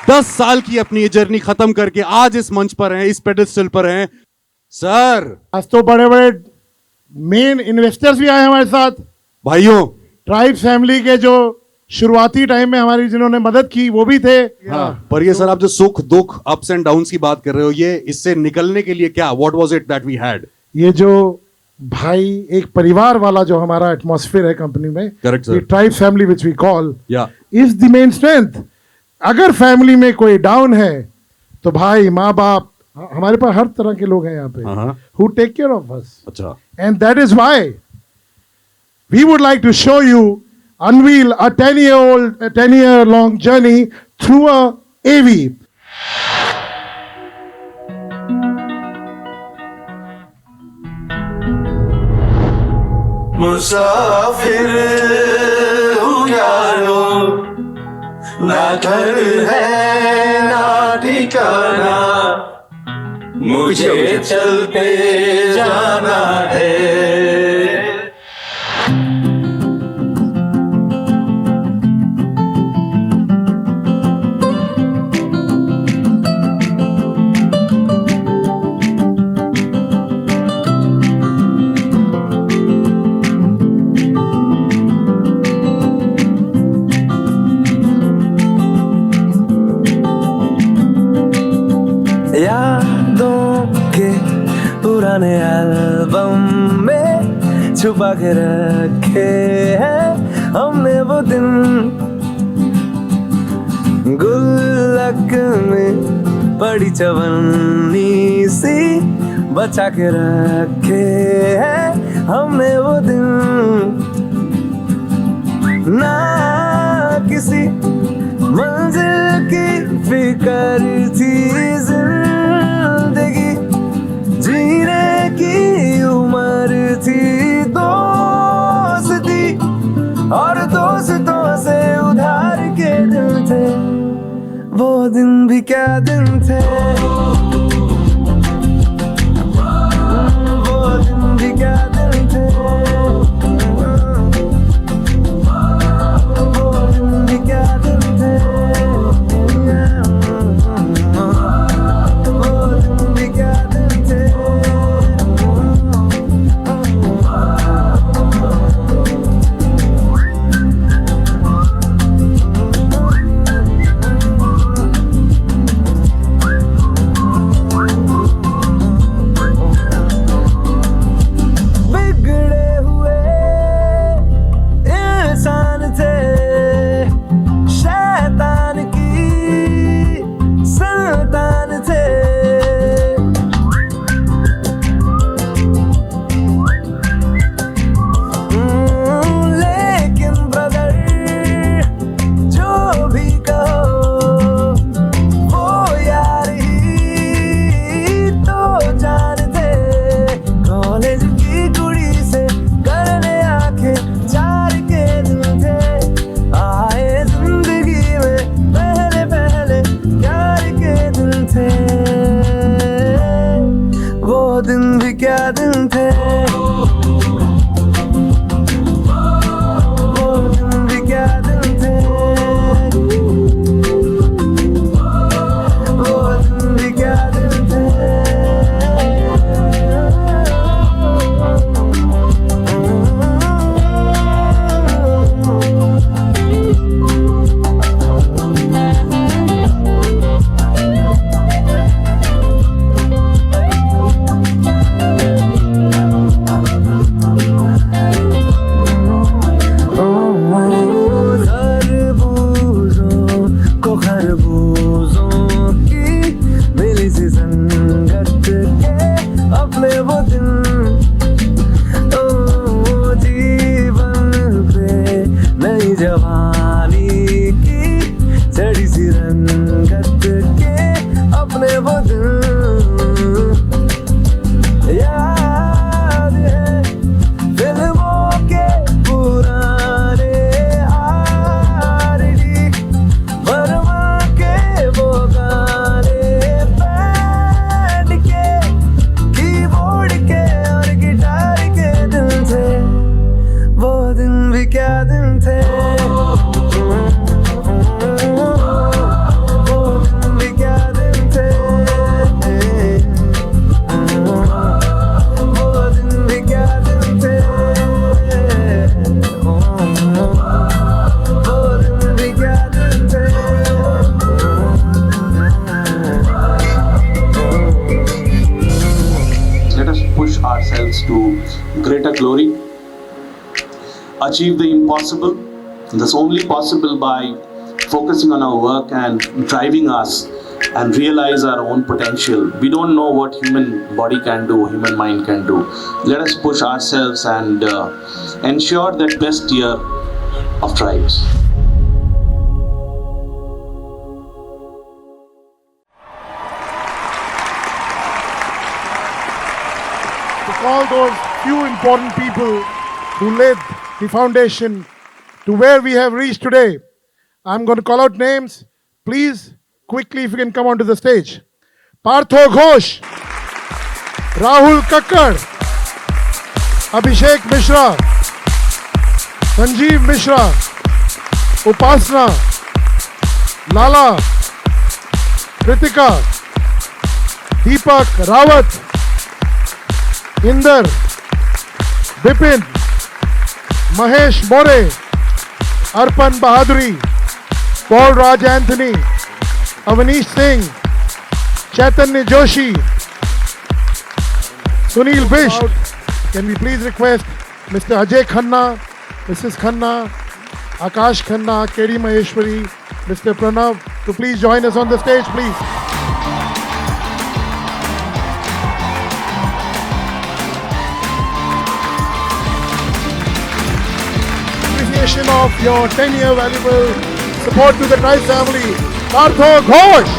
10 साल की अपनी ये जर्नी खत्म करके आज इस मंच पर हैं, इस पेडेस्टल पर हैं। सर आज तो बड़े बड़े मेन इन्वेस्टर्स भी आए हमारे साथ। भाइयों, ट्राइब फैमिली के जो शुरुआती टाइम में हमारी जिन्होंने मदद की वो भी थे। हाँ, पर ये सर आप जो सुख दुख अप्स एंड डाउन्स की बात कर रहे हो, ये इससे निकलने के लिए क्या, what was it that we had? ये जो भाई एक परिवार वाला जो हमारा एटमॉस्फेयर है कंपनी में, correct sir, tribe family which we call या इज द मेन स्ट्रेंथ। अगर फैमिली में कोई डाउन है तो भाई माँ बाप, हमारे पास हर तरह के लोग हैं यहाँ पे who take care of us. अच्छा, and that is why we would like to show you unveil a 10-year long journey through a AV. मुसाफिर हूँ यारो, ना घर है ना ठिकाना, मुझे चलते जाना है। पुराने एल्बम में छुपा के रखे हैं हमने वो दिन, गुल्लक में पड़ी चवन्नी सी बचा के रखे हैं हमने वो दिन। ना किसी मंजिल की फिक्र थी जिंदगी, जीने की उम्र थी दोस्ती, और दोस्तों से उधार के दिन थे, वो दिन भी क्या दिन थे, वो दिन भी क्या दिन थे, वो दिन भी क्या दिन थे, वो दिन भी क्या दिन थे। to greater glory, achieve the impossible. That's only possible by focusing on our work and driving us and realize our own potential. We don't know what human body can do, human mind can do. Let us push ourselves and ensure that best year of tribes. To call those few important people who laid the foundation to where we have reached today, I'm going to call out names. Please, quickly, if you can come onto the stage. Partho Ghosh, Rahul Kakkar, Abhishek Mishra, Sanjeev Mishra, Upasna, Lala, Kritika, Deepak Rawat, Inder, Bipin, Mahesh More, Arpan Bahaduri, Paul Raj Anthony, Avanish Singh, Chaitanya Joshi, Sunil Bisht. Can we please request Mr. Ajay Khanna, Mrs. Khanna, Akash Khanna, KD Maheshwari, Mr. Pranav to please join us on the stage, please. Appreciation of your 10-year valuable support to the Tribe family. Partho Ghosh,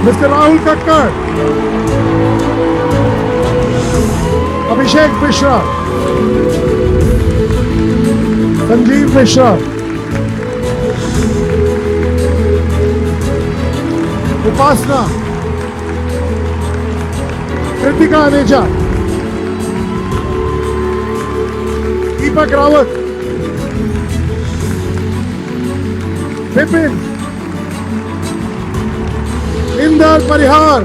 Mr. Rahul Kakkar, Abhishek Mishra, Sanjeev Mishra, Upasna, Kritika Aneja, Deepak Rawat, Bipin, Inder Parihar,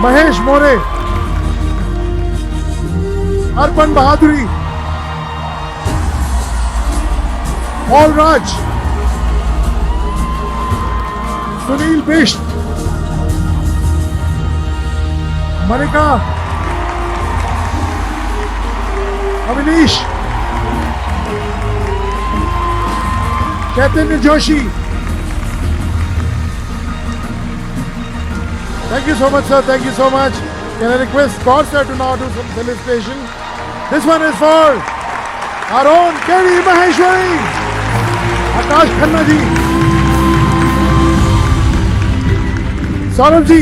Mahesh More, Arpan Bahaduri, Paul Raj, Sunil Bisht, Marika, Avanish, Chaitanya Joshi. Thank you so much, sir. Thank you so much. Can I request God, sir, to now do some celebration? This one is for our own KD Maheshwari, Akash Khanna ji, Saurabh ji,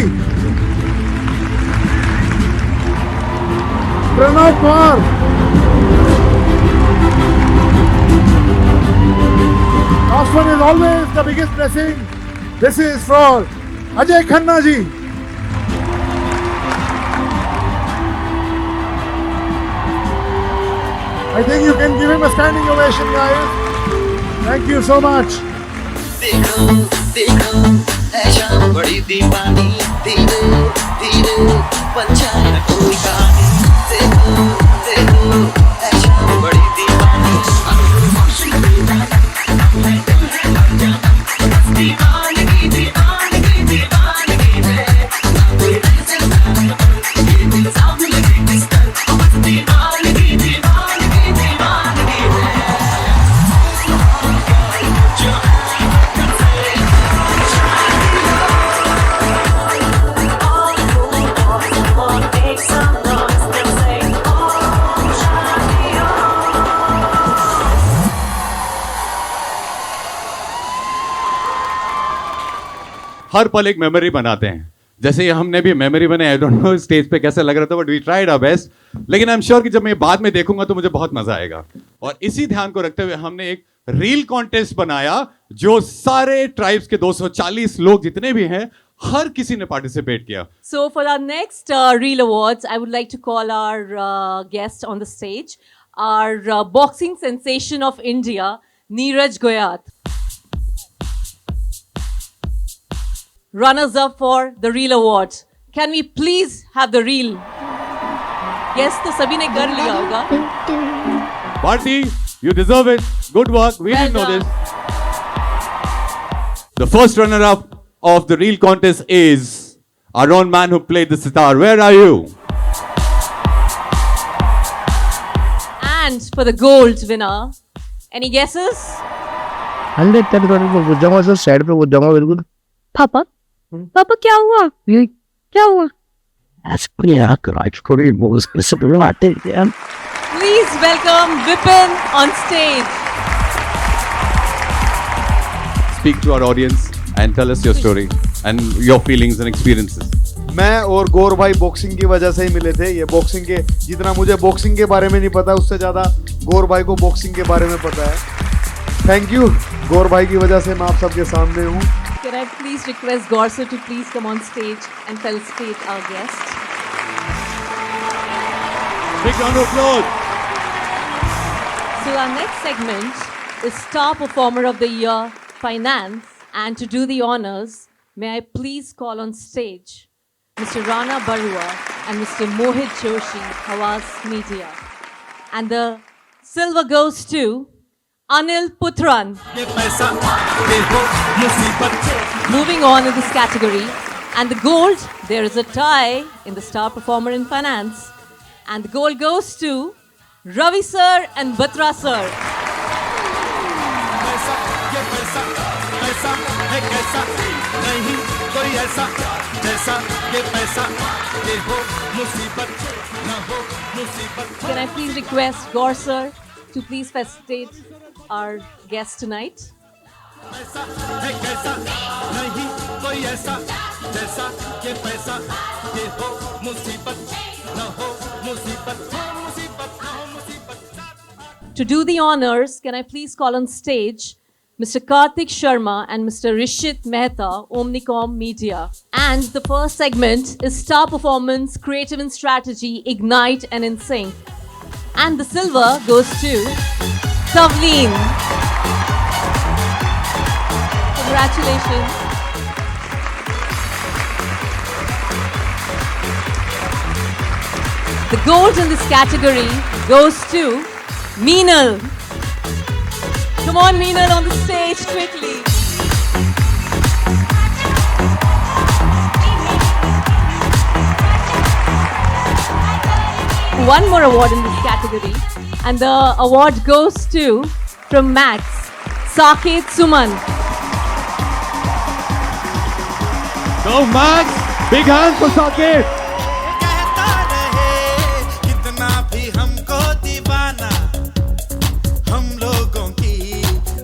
Pranav Kumar, last one is always the biggest blessing. This is for Ajay Khanna ji. I think you can give him a standing ovation, guys. Thank you so much. देखो देखो है शाम बड़ी दीवानी, धीरे धीरे बन जाए न कोई कहानी। देखो देखो है शाम बड़ी दीवानी, दीवानगी दीवानगी दीवानगी में कोई रह सकता है, सामने लगे किस्तर, दीवानगी दीवानगी दीवानगी में। हर पल एक मेमोरी बनाते हैं, जैसे ये हमने भी मेमोरी बनाई। आई डोंट नो स्टेज पे कैसे लग रहा था, but we tried our best. लेकिन आई एम श्योर कि जब मैं बाद में देखूंगा तो मुझे बहुत मजा आएगा। और इसी ध्यान को रखते हुए हमने एक रील कॉन्टेस्ट बनाया, जो सारे ट्राइब्स के 240 लोग जितने भी हैं, हर किसी ने पार्टिसिपेट किया। So for our next Reel Awards, I would like to call our guest on the stage, our boxing sensation of India, Neeraj Goyat. Runners up for the Reel Awards. Can we please have the reel? Yes, तो सभी ने कर लिया होगा. Bharti, you deserve it. Good work. We didn't know this. The first runner-up of the reel contest is our own man who played the sitar. Where are you? And for the gold winner, any guesses? 110 crore वो जमा sir side पे वो जमा बिल्कुल पापा पापा क्या हुआ ये क्या हुआ ऐसे यार कराइट कोई बोस से बुलाते हैं Please welcome Vipin on stage. Speak to our audience and tell us your story and your feelings and experiences. मैं और गौर भाई बॉक्सिंग की वजह से ही मिले थे। ये बॉक्सिंग के जितना मुझे बॉक्सिंग के बारे में नहीं पता उससे ज़्यादा गौर भाई को बॉक्सिंग के बारे में पता है। थैंक यू, गौर भाई की वजह से मैं आप सबके सामने हूँ। Can I please request Gaur sir to please come on stage and felicitate our guest? Big round of applause. So our next segment is Star Performer of the Year, Finance, and to do the honors, may I please call on stage Mr. Rana Barua and Mr. Mohit Joshi, Hawass Media. And the silver goes to Anil Putran. Moving on in this category. And the gold, there is a tie in the Star Performer in Finance. And the gold goes to Ravi sir and Batra sir. Can I please request Gaur sir to please facilitate our guest tonight? To do the honors, can I please call on stage Mr. Karthik Sharma and Mr. Rishit Mehta, Omnicom Media. And the first segment is Star Performance, Creative and Strategy, Ignite and In Sync. And the silver goes to Tavleen. Congratulations. The gold in this category goes to Meenal. Come on, Meenal, on the stage quickly. One more award in this category, and the award goes to, from Max, Saket Suman. Go Max! Big hands for Saket!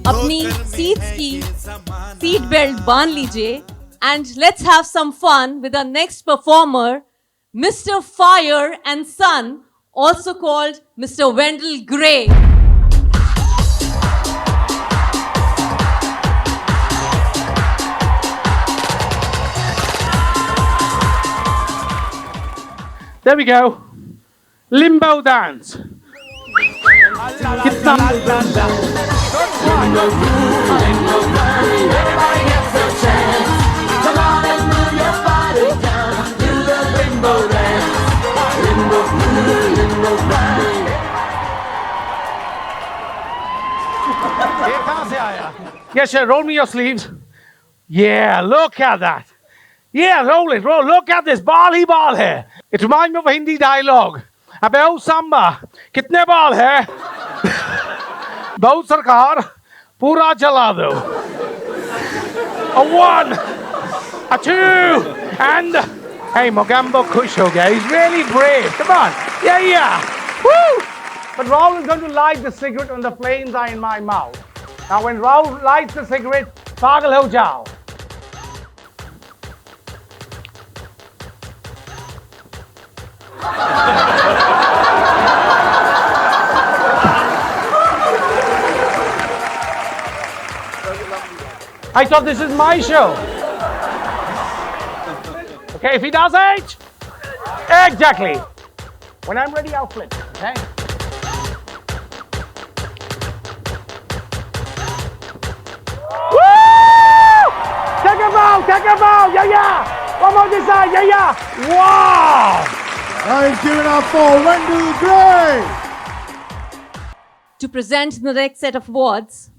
अपनी seats की seat belt बांध लीजिए and let's have some fun with our next performer, Mr. Fire and Son, also called Mr. Wendell Gray. There we go. Limbo dance. Yes, sir. Roll me your sleeves. Yeah, look at that. Yeah, roll it. Roll. Look at this. Ball he ball है. It reminds me of a Hindi dialogue. अबे ओ सांबा, कितने बाल है? बहुत सरकार, पूरा चला दो. A 1, a 2, and hey, Mogambo खुश हो गया. He's really brave. Come on. Yeah. Woo! But Raul is going to light the cigarette when the flames are in my mouth. Now, when Raul lights the cigarette, पागल हो जाओ. I thought this is my show. Okay, if he does it, exactly. When I'm ready, I'll flip. Okay. Woo! Take a bow, yeah. One more this side, yeah. Wow! Guys, give it up for Wendell Gray. To present the next set of awards,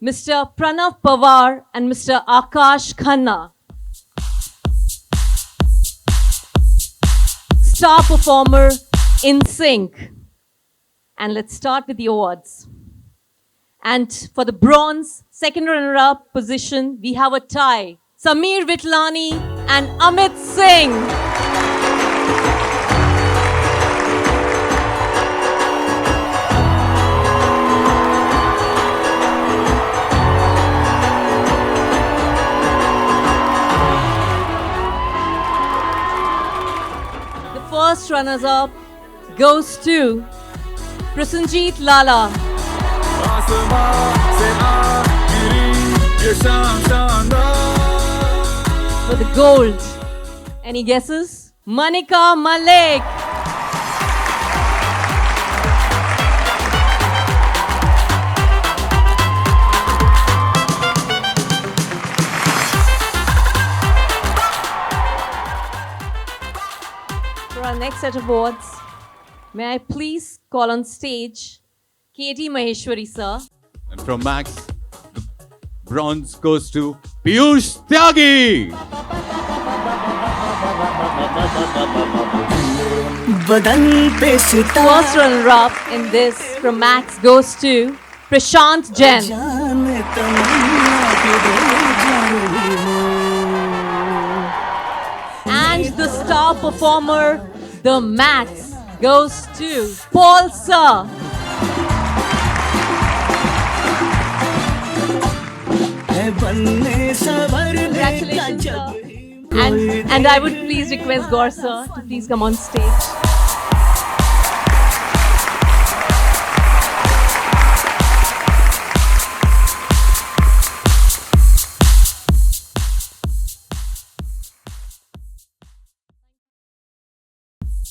Mr. Pranav Pawar and Mr. Akash Khanna. star performer in sync. And let's start with the awards. And for the bronze second runner-up position, we have a tie. Sameer Vitlani and Amit Singh. The first runners-up goes to Prasenjit Lala. For the gold. Any guesses? Manika Malik. For our next set of awards, may I please call on stage K.T. Maheshwari sir. And from Max, the bronze goes to Piyush Tyagi. First runner-up in this from Max goes to Prashant Jain. And the star performer, the Max, goes to Paul Sir. Congratulations, sir. And I would please request Gaur sir to please come on stage.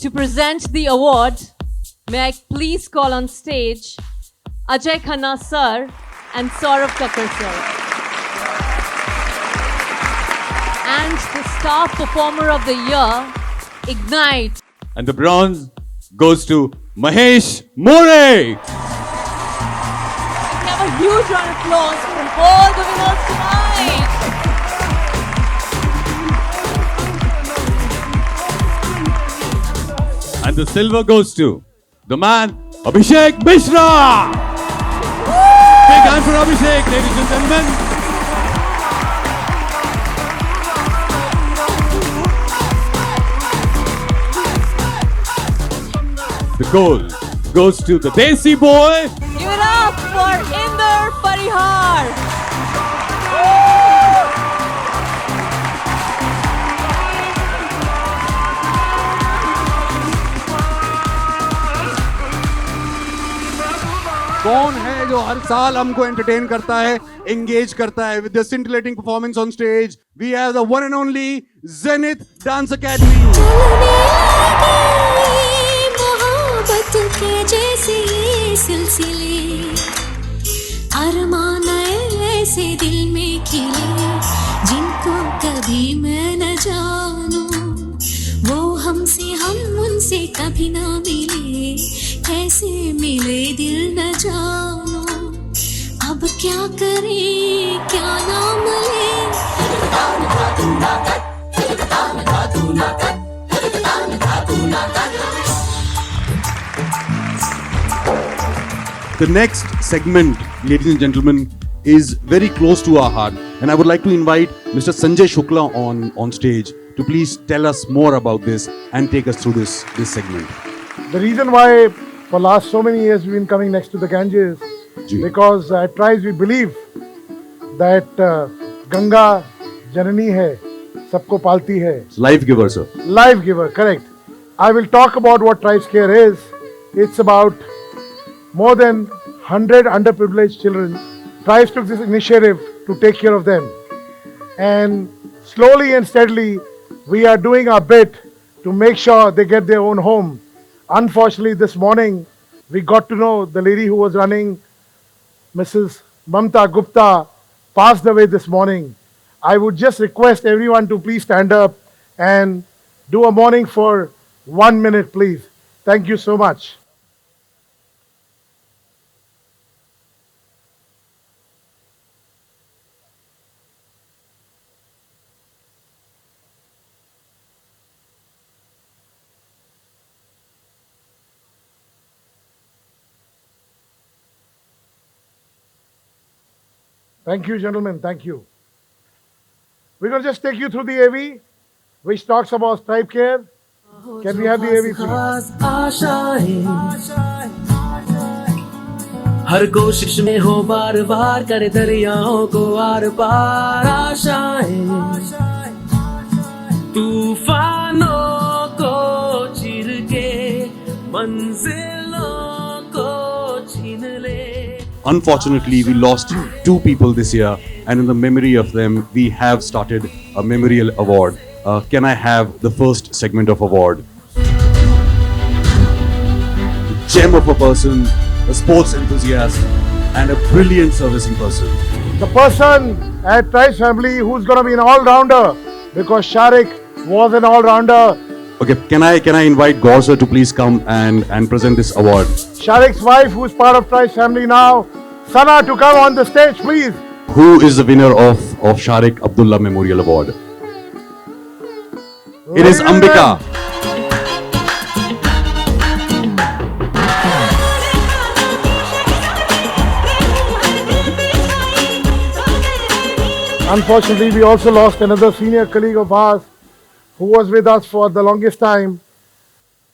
To present the award, may I please call on stage Ajay Khanna sir and Saurav Kakkar sir. And the star performer of the year, Ignite. And the bronze goes to Mahesh More. We have a huge round of applause from all the winners tonight. And the silver goes to the man, Abhishek Mishra. Big hand for Abhishek, ladies and gentlemen. The gold goes to the Desi boy. Give it up for Inder Parihar. कौन है जो हर साल हमको entertain करता है, engage करता है with the scintillating performance on stage? We have the one and only Zenith Dance Academy. मोहब्बत के जैसे ये सिलसिले अरमान ऐसे दिल में खिले जिनको कभी मैं न जानूं वो हमसे हम उनसे कभी ना मिले कैसे मिले दिल न जानो अब क्या करें क्या नाम ले The next segment, ladies and gentlemen, is very close to our heart, and I would like to invite Mr. Sanjay Shukla on stage to please tell us more about this and take us through this segment. The reason why for last so many years we've been coming next to the Ganges because at Tribes we believe that Ganga Janani hai, sabko palti hai. Life giver, sir. Life giver, correct. I will talk about what Tribes Care is. It's about more than 100 underprivileged children. Tribes took this initiative to take care of them. And slowly and steadily, we are doing our bit to make sure they get their own home. Unfortunately, this morning, we got to know the lady who was running, Mrs. Mamta Gupta, passed away this morning. I would just request everyone to please stand up and do a morning for 1 minute, please. Thank you so much. Thank you, gentlemen. Thank you. We're going to just take you through the AV, which talks about tribe care. Can we have the AV, please? हर कोशिश में हो बार बार करे दरियाओं को are पार आशाएं तूफानों को चीर के मंजिलों को छीन ले. Unfortunately, we lost 2 people this year, and in the memory of them, we have started a memorial award. Can I have the first segment of award? Gem of a person, a sports enthusiast, and a brilliant servicing person. The person at Trice family who's going to be an all-rounder, because Sharik was an all-rounder. Okay, can I invite Gaur sir to please come and present this award? Sharik's wife, who's part of Trice family now, Sana, to come on the stage, please. Who is the winner of Sharik Abdullah Memorial Award? It is Ambika. Unfortunately, we also lost another senior colleague of ours who was with us for the longest time.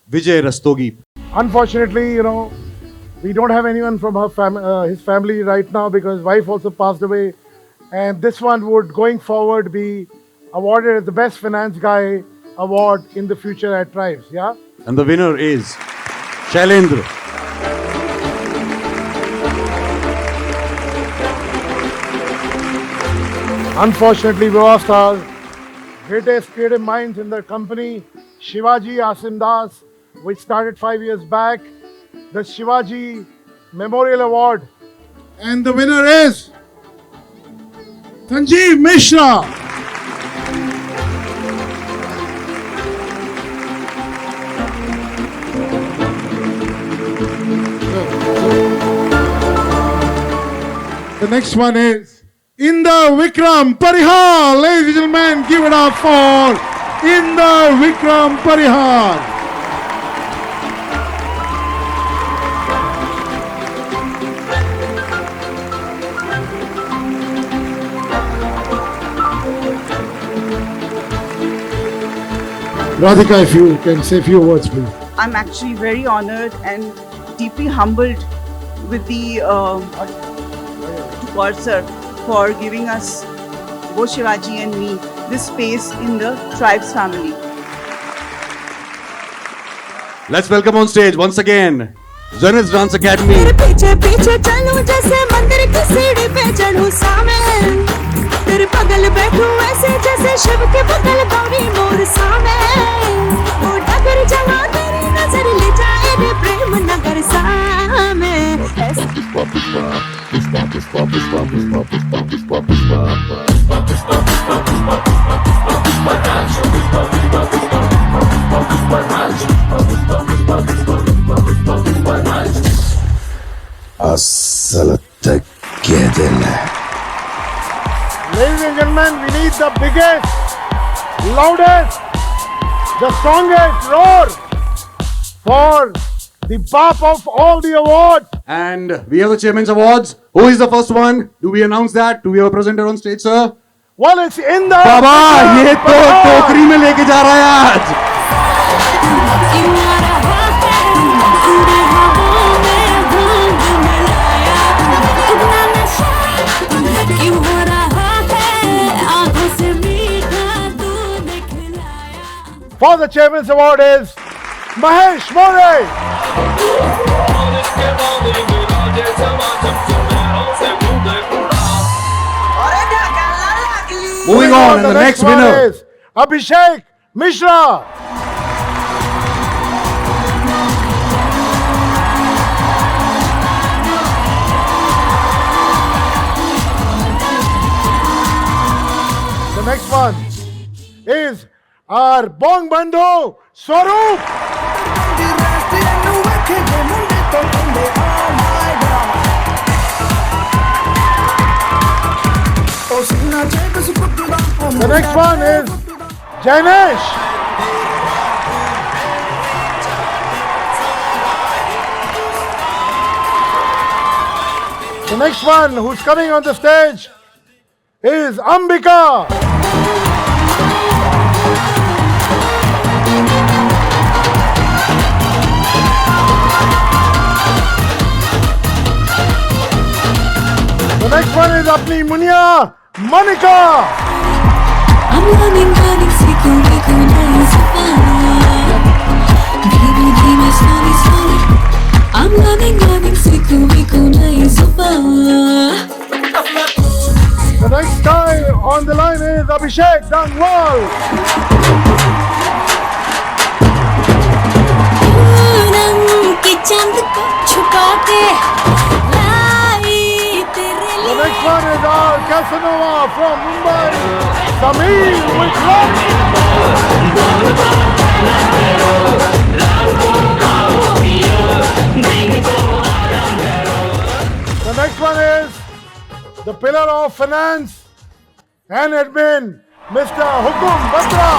Vijay Rastogi. Unfortunately, we don't have anyone from his family right now because his wife also passed away. And this one would, going forward, be awarded as the Best Finance Guy award in the future at Tribes, yeah? And the winner is Shailendra. Unfortunately, we lost our greatest creative minds in the company, Shivaji Asim Das, which started 5 years back. The Shivaji Memorial Award. And the winner is Sanjeev Mishra. The next one is Inder Vikram Parihar. Ladies and gentlemen, give it up for Inder Vikram Parihar. Radhika, if you can say a few words, please. I'm actually very honored and deeply humbled with the God sir for giving us, both Shivaji and me, this space in the Tribes family. Let's welcome on stage once again Zenith Dance Academy. पीछे पीछे चलूं जैसे मंदिर की सीढ़ी पे चढ़ूं सामने तेरे बगल बैठूं ऐसे जैसे शिव के बगल गौरी मोर सामने वो डगर जमा तेरी नजर ले जाए रे प्रेम नगर सामने Ladies and gentlemen, we need the biggest, loudest, the strongest roar for the BAP of all the awards. And we have the Chairman's Awards. Who is the first one? Do we announce that? Do we have a presenter on stage, sir? Well, it's in the... बाबा ये तो टोकरी में लेके जा रहा है आज. For the Chairman's Award is Mahesh More. Moving on, and the next winner is Abhishek Mishra. The next one is our Bong Bandhu Swaroop. The next one is Jainesh. The next one who's coming on the stage is Ambika. The next one is Apni Munia, Monica. I'm learning सीखूं नई ज़बान धीमे धीमे slowly I'm learning सीखूं नई ज़बान. The next guy on the line is Abhishek Dangwal. रंग के चांद को छुपा के लाई तेरे लिए. The next one is our Casanova from Mumbai, Sameer with love. The next one is the pillar of finance and admin, Mr. Hukum Batra.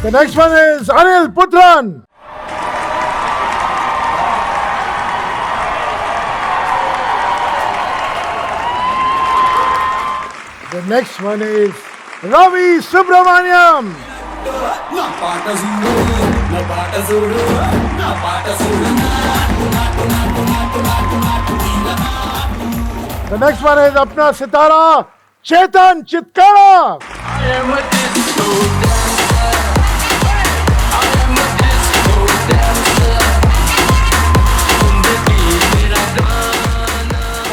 The next one is Anil Putran. The next one is Ravi Subramaniam. The next one is Apna Sitara Chetan Chitkara.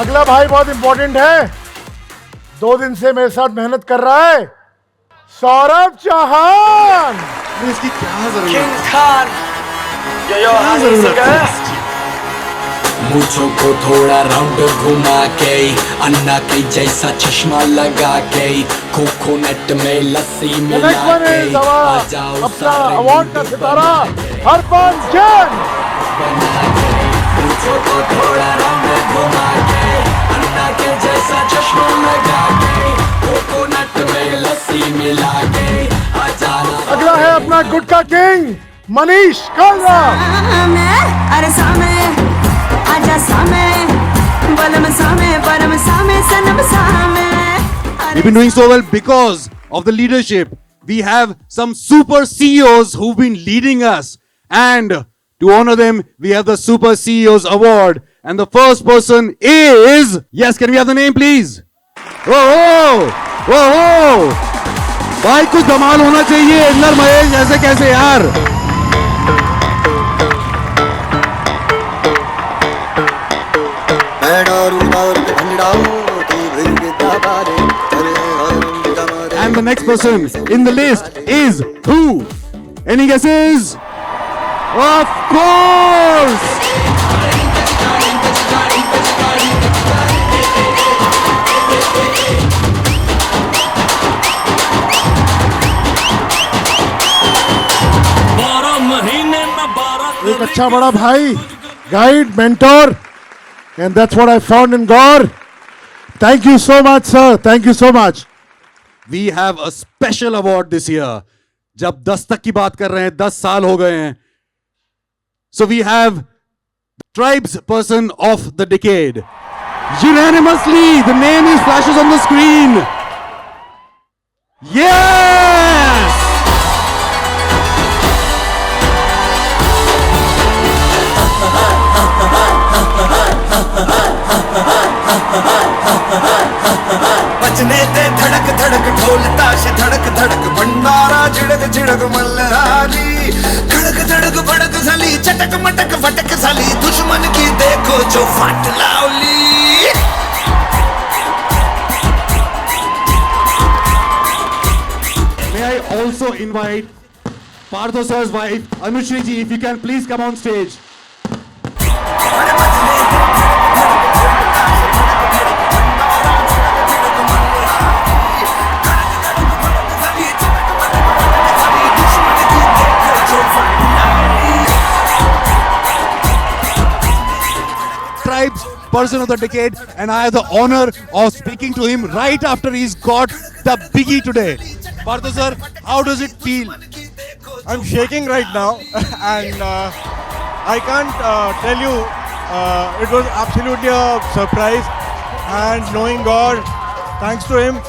अगला भाई बहुत important है, 2 दिन से मेरे साथ मेहनत कर रहा है, सौरभ चौहान. इसकी क्या जरूरत King Khan, yo, मूछों को थोड़ा राउंड घुमा के अन्ना के जैसा चश्मा लगा के कोकोनट में लस्सी मिला के आ जाओ अपना अवार्ड का सितारा हरभजन. मूछों को थोड़ा राउंड घुमा के अन्ना के जैसा चश्मा लगा के कोकोनट में लस्सी मिला के आ जाना. अगला है अपना गुटका किंग मनीष कालरा. अरे सामे आजा सामे बलम सामे परम सामे सनम सामे. We've been doing so well because of the leadership. We have some super CEOs who've been leading us, and to honor them, we have the Super CEOs Award. And the first person is, yes, can we have the name please? Whoa! भाई कुछ धमाल होना चाहिए. इंदर महेश ऐसे कैसे यार? And the next person in the list is who? Any guesses? Of course! एक अच्छा बड़ा भाई, guide, mentor, and that's what I found in Gaur. Thank you so much, sir. Thank you so much. We have a special award this year. जब 10 तक की बात कर रहे हैं, 10 साल हो गए हैं. So we have the Tribes Person of the Decade. Unanimously, the name is flashes on the screen. Yes! बचने ते धड़क धड़क ढोल ताश धड़क धड़क भंडारा झिड़क झिड़क मल्हारी धड़क धड़क भड़क साली चटक मटक फटक साली दुश्मन की देखो जो फट लावली. May I also invite Partho sir's wife Anushri ji, if you can please come on stage. Tribes Person of the Decade, and I have the honor of speaking to him right after he's got the biggie today. Partho sir, how does it feel? I'm shaking right now, and I can't tell you. It was absolutely a surprise, and knowing God, thanks to Him.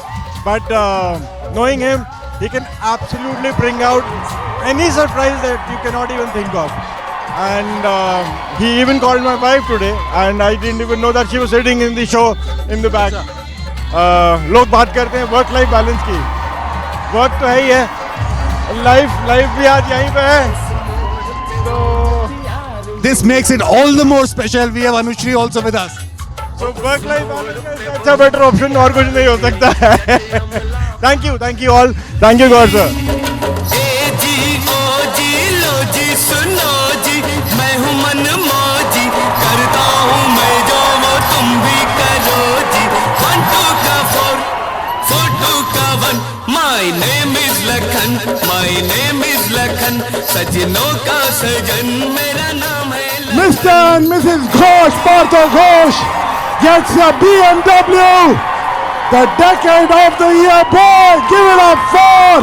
But knowing Him, He can absolutely bring out any surprise that you cannot even think of. And He even called my wife today, and I didn't even know that she was sitting in the show in the back. लोग बात करते हैं work life balance की, work तो है ही है, life भी आज यहीं पे है. This makes it all the more special. We have Anushri also with us. So work life balance का अच्छा better option और कुछ नहीं हो सकता है. Thank you all. Thank you God sir. सुनो जी, मैं हूँ मन मौजी, करता हूँ मैं जो वो तुम भी करो जी. 1 2 का 4 4 2 का 1. My name is Lakhan, my name is Lakhan, सजनों का सजन मेरा नाम है. Mr. and Mrs. Ghosh, Partho Ghosh gets a BMW, the Decade of the Year boy. Give it up for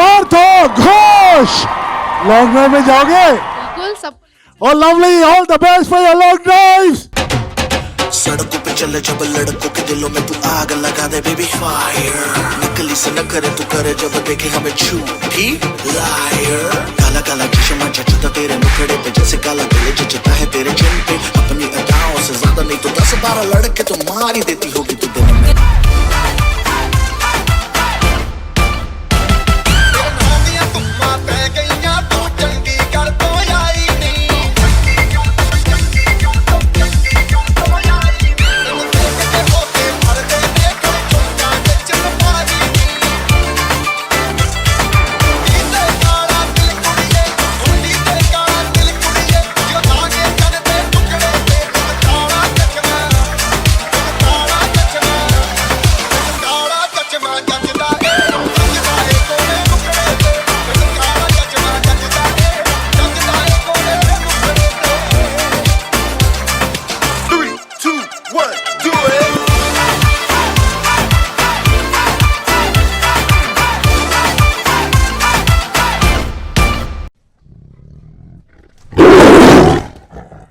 Partho Ghosh. Long drive में जाओगे? बिल्कुल सब. Oh lovely, all the best for your long drives. सड़कों पे चले जब लड़कों के दिलों में तू आग लगा दे बेबी फायर. नकली से न करे तू करे जब देखे हमें झूठी लायर. काला काला चश्मा जचता तेरे मुखड़े पे जैसे काला दिल जचता है तेरे चिन पे. अपनी अदाओं से ज्यादा नहीं तो 10-12 लड़के तो मार ही देती होगी तू दिन में.